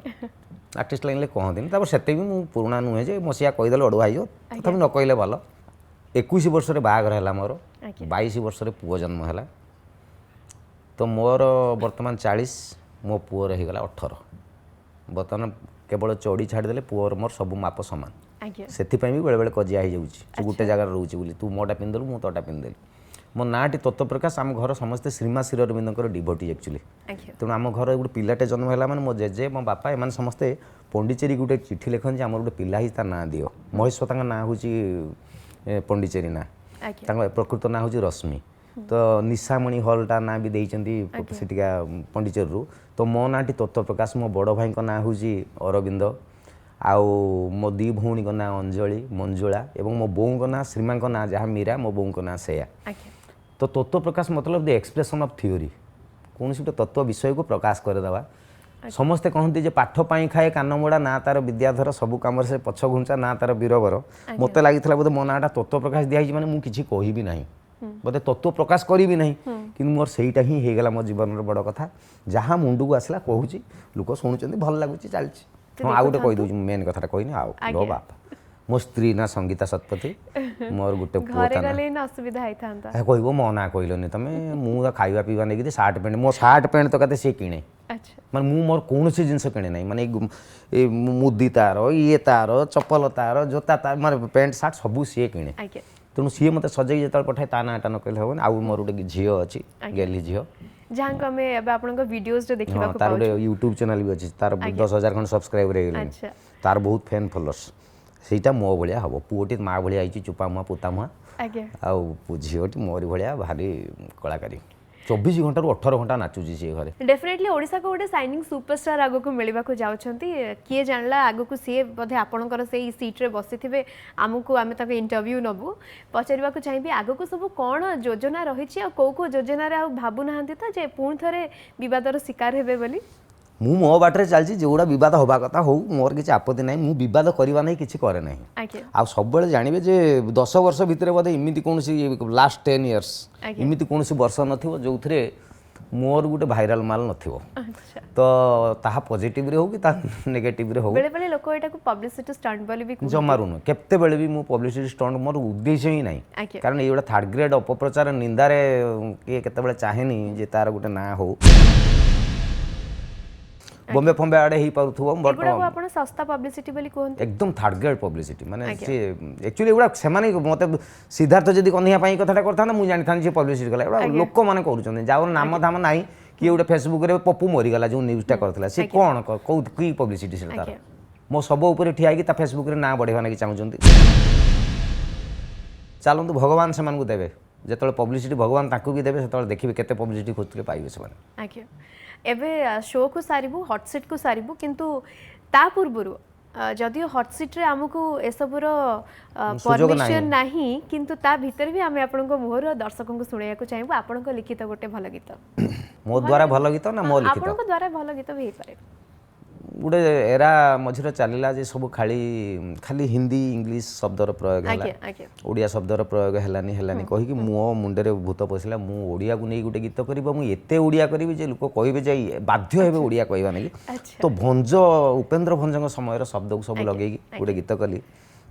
ଆର୍ଟିଷ୍ଟ ଲାଇନ୍ରେ କହନ୍ତିନି ତାପରେ ସେତେ ବି ମୁଁ ପୁରୁଣା ନୁହେଁ ଯେ ମସିହା କହିଦେଲେ ଅଡ଼ୁଆ ହେଇଯିବ ତଥାପି ନ କହିଲେ ଭଲ 21 ବର୍ଷରେ ବାହାଘର ହେଲା ମୋର 22 ବର୍ଷରେ ପୁଅ ଜନ୍ମ ହେଲା ତ ମୋର ବର୍ତ୍ତମାନ 40 ମୋ ପୁଅର ହେଇଗଲା 18 ବର୍ତ୍ତମାନ କେବଳ ଚଡ଼ି ଛାଡ଼ିଦେଲେ ପୁଅର ମୋର ସବୁ ମାପ ସମାନ ସେଥିପାଇଁ ବି ବେଳେବେଳେ କଜିଆ ହେଇଯାଉଛି ସେ ଗୋଟେ ଜାଗାରେ ରହୁଛି ବୋଲି ତୁ ମୋଟା ପିନ୍ଧିଦେଲୁ ମୁଁ ତୋଟା ପିନ୍ଧିଦେଲି ମୋ ନାଁଟି ତତ୍ତ୍ୱ ପ୍ରକାଶ ଆମ ଘର ସମସ୍ତେ ଶ୍ରୀମା ଶିରରବିନ୍ଦଙ୍କର ଡିଭୋଟି ଆକ୍ଚୁଆଲି ତେଣୁ ଆମ ଘର ଗୋଟେ ପିଲାଟେ ଜନ୍ମ ହେଲା ମାନେ ମୋ ଜେଜେ ମୋ ବାପା ଏମାନେ ସମସ୍ତେ ପଣ୍ଡିଚେରୀ ଗୋଟେ ଚିଠି ଲେଖନ୍ତି ଯେ ଆମର ଗୋଟେ ପିଲା ହେଇଛି ତା ନାଁ ଦିଅ ମହେଶ୍ୱର ତାଙ୍କ ନାଁ ହେଉଛି ପଣ୍ଡିଚେରୀ ନାଁ ତାଙ୍କ ପ୍ରକୃତ ନାଁ ହେଉଛି ରଶ୍ମି ତ ନିଶାମଣି ହଲ୍ଟା ନାଁ ବି ଦେଇଛନ୍ତି ସେଠିକା ପଣ୍ଡିଚେରୀରୁ ତ ମୋ ନାଁଟି ତତ୍ତ୍ୱ ପ୍ରକାଶ ମୋ ବଡ଼ ଭାଇଙ୍କ ନାଁ ହେଉଛି ଅରବିନ୍ଦ ଆଉ ମୋ ଦୁଇ ଭଉଣୀଙ୍କ ନାଁ ଅଞ୍ଜଳି ମଞ୍ଜୁଳା ଏବଂ ମୋ ବୋଉଙ୍କ ନାଁ ଶ୍ରୀମାଙ୍କ ନାଁ ଯାହା ମୀରା ମୋ ବୋଉଙ୍କ ନାଁ ସେୟା ତ ତତ୍ତ୍ୱ ପ୍ରକାଶ ମତଲବ ଦି ଏକ୍ସପ୍ରେସନ୍ ଅଫ୍ ଥିଓରି କୌଣସି ଗୋଟେ ତତ୍ତ୍ୱ ବିଷୟକୁ ପ୍ରକାଶ କରିଦେବା ସମସ୍ତେ କହନ୍ତି ଯେ ପାଠ ପାଇଁ ଖାଏ କାନମୋଡ଼ା ନା ତାର ବିଦ୍ୟାଧର ସବୁ କାମରେ ସେ ପଛ ଘୁଞ୍ଚା ନା ତାର ବୀରବର ମୋତେ ଲାଗିଥିଲା ବୋଧେ ମୋ ନାଁଟା ତତ୍ତ୍ୱ ପ୍ରକାଶ ଦିଆହେଇଛି ମାନେ ମୁଁ କିଛି କହିବି ନାହିଁ ବୋଧେ ତତ୍ତ୍ୱ ପ୍ରକାଶ କରିବି ନାହିଁ କିନ୍ତୁ ମୋର ସେଇଟା ହିଁ ହେଇଗଲା ମୋ ଜୀବନର ବଡ଼ କଥା ଯାହା ମୁଣ୍ଡକୁ ଆସିଲା କହୁଛି ଲୋକ ଶୁଣୁଛନ୍ତି ଭଲ ଲାଗୁଛି ଚାଲିଛି ହଁ ଆଉ ଗୋଟେ କହିଦେଉଛି ମୁଁ ମେନ୍ କଥାଟା କହିନି ଆଉ ଲୋ ବାପା ମୋ ସ୍ତ୍ରୀ ନା ସଙ୍ଗୀତା ଶତପଥୀ ମୋର ଗୋଟେ ପୁଅ ଅସୁବିଧା ହେଇଥାନ୍ତା କହିବ ମୋ ନାଁ କହିଲନି ତମେ ମୁଁ ଖାଇବା ପିଇବା ନେଇକି ସାର୍ଟ ପ୍ୟାଣ୍ଟ ମୋ ସାର୍ଟ ପ୍ୟାଣ୍ଟ ତ କେତେ ସିଏ କିଣେ ମାନେ ମୁଁ ମୋର କୌଣସି ଜିନିଷ କିଣେ ନାହିଁ ମାନେ ଏଇ ମୁଦି ତାର ଇଏ ତାର ଚପଲ ତାର ଜୋତା ତାର ମାନେ ପ୍ୟାଣ୍ଟ ସାର୍ଟ ସବୁ ସିଏ କିଣେ ତେଣୁ ସିଏ ମୋତେ ସଜେଇକି ଯେତେବେଳେ ପଠାଏ ତା ନାଁଟା ନ କହିଲେ ହେବନି ଆଉ ମୋର ଗୋଟେ ଝିଅ ଅଛି ଗେଲି ଝିଅ ଯାହାକୁ ଆମେ ଏବେ ଆପଣଙ୍କ ଭିଡିଓଜରେ ଦେଖିବାକୁ ତାର ଗୋଟେ ୟୁଟ୍ୟୁବ ଚ୍ୟାନେଲ ବି ଅଛି ତାର 10,000 ଖଣ୍ଡେ ସବସ୍କ୍ରାଇବର ହେଇଗଲାଣି ତାର ବହୁତ ଫ୍ୟାନ୍ ଫଲୋର୍ସ ସେଇଟା ମୋ ଭଳିଆ ହେବ ପୁଅଟି ମା ଭଳିଆ ହେଇଛି ଚୁପା ମୁହାଁ ପୋତା ମୁହାଁ ଆଉ ଝିଅଟି ମୋରି ଭଳିଆ ଭାରି କଳାକାରୀ 24 ଘଣ୍ଟାରୁ 18 ଘଣ୍ଟା ନାଚୁଛି ସେ ଘରେ डेफिनेटली ओडिशा को गोटे साइनिंग सुपरस्टार आगक मिलवाक जाउछंती किए जानला आगक सी बोधे आपणकर से सीट्रे बसी आमको आम इंटरव्यू नबू पचार चाहिए आगक सब कौन योजना रही कौ कौ योजन भावु ना तो पुणी थे बदर शिकार हे बोली मु मो बाटे चलती जोड़ा बद हवा कथा हो मोर किसी आपत्ति ना मु बद करवा नहीं किसी करे ना आ सब जानवे जे 10 वर्ष भितर बोधे इमिति कौन लास्ट 10 इयर्स इमिति कौन वर्ष नथिबो जो थे मोर गोटे भाइराल माल नथिबो तो ताहा पॉजिटिव रे हो कि ता नेगेटिव रे हो बेले बेले लोक एटा को पब्लिसिटी स्टंट बोली भी जमारू न केते बेले भी मु पब्लिसिटी स्टंट मोर उद्देश्य ही नहीं कारण एटा थर्ड ग्रेड अपप्रचार निंदारे के केते बेले चाहेनी जे तार गोटे ना हो बॉम्बे फॉम्बे आड़े ही पारुथुव बट आपण सस्ता पब्लिसिटी बोली कोन एकदम थर्ड ग्रेड पब्लिसिटी माने से एक्चुअली एगुडा सेमाने मते सिद्धार्थ जदी कन्हिया पई कथाटा करथा ना मु जानि थान जे पब्लिसिटी कला एगुडा लोक माने करूछन जावर नाम धाम नाही कि एगुडा फेसबुक रे पप्पू मरि गला जो न्यूज़टा करथला से कोन को की पब्लिसिटी से तार मो सब ऊपर ठिया कि ता फेसबुक रे ना बढ़ेवा ना कि चाहुचंती चलंतु भगवान सेमान को देबे जेतले पब्लिसिटी भगवान ताकू भी देबे सेतले देखिबे केते पब्लिसिटी खोजले पाइबे सेमान आज्ञा एबे शो को सारिबु हॉट सीट को सारिबु किंतु ता पूर्वरु जदियो हॉट सीट रे हमको एसबुर सुजोग परमिशन नाही किंतु ता भीतर भी आमे आपन को मोहर दर्शकों को सुनैया को चाहिबो आपन को लिखित गोटे भल गीत मो द्वारा भल गीत ना मो लिखित आपन को द्वारा भल गीत भी पारे गोटे एरा मझिरे चलला जे सब खाली हिंदी इंग्लिश शब्दर प्रयोग है ओडिया शब्दर प्रयोग हेलानी कहि कि मो मुंडे भूत पसिला मु ओडिया को नै गोटे गीत करबो मु एते ओडिया करबी जे लोक कहबे जे बाध्य हेबे ओडिया कहबा नै तो भंज उपेंद्र भंजंग समय शब्द को सब लगे गोटे गीत कली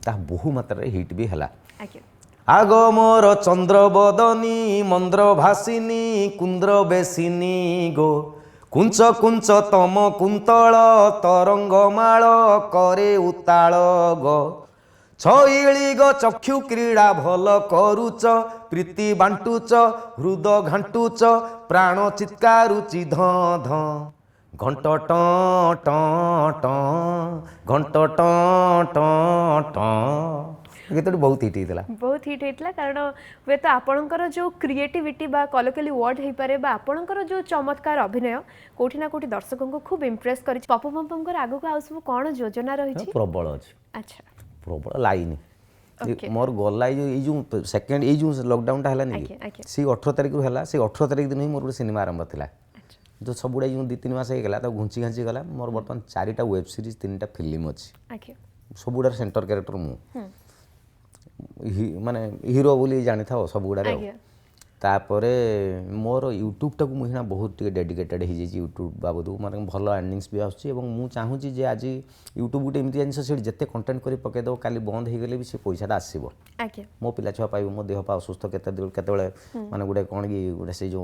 ता बहु मात्रा रे हिट भी हला आग मोर चंद्र बदनी मंद्र भासिनी कुंद्र बेसिनी गो कुंच कुंच तम कुंतल तरंग माल करे उताल ग छइली ग चक्षु क्रीड़ा भल करूच प्रीति बांटुच हृद घांटुच प्राण चित्कारुचि ध ध घंट ट ट ट घंट ट ट ट गीतटी बहुत हिट होता कारण हुए तो आपणकर जो क्रिएटिविटी बा कलोकली वर्ड हो पारे बा आपणकर जो चमत्कार अभिनय कोठी ना कोठी दर्शकों को खूब इम्प्रेस करी पप्पू पम्पम आगु को सब कौन योजना रही प्रबल अच्छी अच्छा प्रबल लाइन मोर गला जो सेकेंड जो लॉकडाउन है सी 18 तारिख है से 18 तारिख दिन ही मोर गोटे सिनेमा आरंभ था जो सब गुड़ा जो 2-3 मास होगा तो घुंची घांची गला मोर बर्तमान 4टा वेब सीरीज 3टा फिल्म अच्छी सब गुड़ा सेंटर कैरेक्टर मु माने हीरो बोली जानी था सब गुड़ा तापर मोर यूट्यूब टाक मुझे बहुत डेडिकेटेड हो जाए यूट्यूब बाबद माने भल अर्निंग्स भी आसूँ चाहूँगी जे आज यूट्यूब गोटे एमती जिन से जिते कंटेंट कर पकईदेव काली बंद हो गले भी से पैसाटा आसो मो पिला छुआ पाइब मो देह पा असुस्थ केत माने गोटे कौन कि गोटे से जो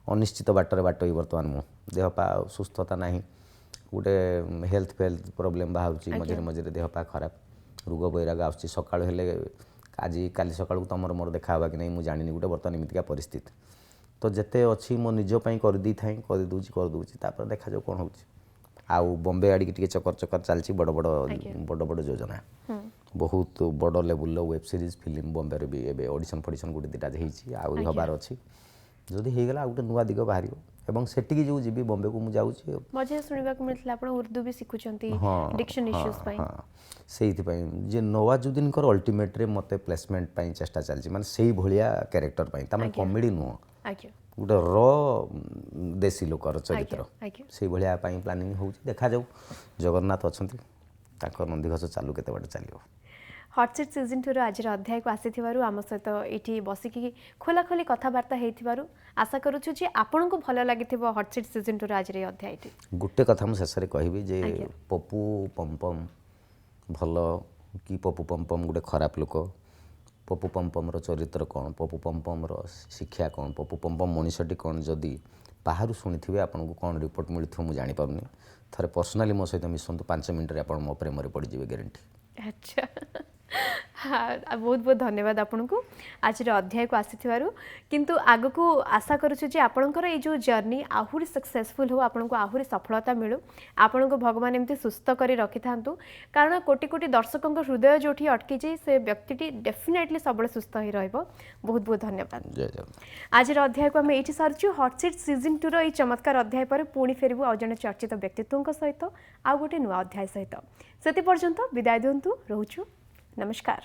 अनिश्चित बाटर बाट बर्तमान मो देह पा सुस्थता ना गोटे हेल्थ प्रोब्लेम बाहर मझे मझे देह पा खराब रोग बैराग आसूँ सका आज काली सका तुम मोर देखा कि नहीं मुझे जानी गोटे बर्तमान एमतीका परिस्थिति तो जिते अच्छी मो निजपाई करदी थाई करदे तापर देखा जाऊ कौन हो आउ बॉम्बे आड़ी के चकर चकर चलती बड़ बड़ बड़ बड़ योजना बहुत बड़ level web series film Bombay भी एबे ऑडिशन फडिशन गोटे दुटा आउरी हबार अच्छी जदि हो गला गोटे नुआ दिग बाहर एवं सेटिकी जो जीवी बॉम्बे को मुझे जाऊँ मझे सुनिबा को मिलथिला आपण उर्दू भी सिखुचंती डिक्शन इश्यूज पई सेइथि पई जे नवाजुद्दीन कर अल्टीमेट रे मते प्लेसमेंट पई चेष्टा चलची माने सेही भलिया कैरेक्टर पई तमे कॉमेडी नो गोटे र देसी लोकर चरित्र सेही भलिया पई प्लानिंग होउची देखा जाऊ जगन्नाथ अछंती ताकर नंदीघोष चालू केते बाटे चलियो हॉट सीट सीजन 2 आज अध्याय को आसीथिबारु आम सहित एठी बसिकी खोलाखोली कथबार्ता हेतिबारु आशा करूछु जे आपन को भल लागिथिबो हॉट सीट सीजन 2 आज रे अध्याय गोटे कथा हम शेष रे कहबी जे पप्पू पम्पम भल कि पप्पू पम्पम गोटे खराब लोक पप्पू पम्पम चरित्र कौन पप्पू पम्पम शिक्षा कौन पप्पू पम्पम मनीषटी कौन जदि बाहर शुणी आपन को कौन रिपोर्ट मिलू मुझे जापारूनी थे पर्सनाली मो सहित मिसतु 5 मिनट आप मो प्रेम पड़े ग्यारंटी अच्छा हाँ बहुत बहुत धन्यवाद आपन को आज अध्याय को आसीथिबारु किंतु आग को आशा करूछु जे आपनकर ए जो जर्नी आहुरी सक्सेसफुल हो आपन को आहुरी सफलता मिलू आपन को भगवान एमती सुस्थ करी रखि थांतु कारण कोटी कोटी दर्शकों हृदय जोठी अटकी जे से व्यक्तिटी डेफिनेटली सबले सुस्थ ही रहइबो बहुत बहुत धन्यवाद आज अध्याय को हम एठी सरचु हॉट सीट सीजन 2 रो ए चमत्कार अध्याय पर पुणी फेरबु आ जने चर्चित व्यक्तित्वଙ୍କ सहित आ गोटे नुआ अध्याय सहित सेति पर्यंत विदाय दियंतु रहउछु नमस्कार।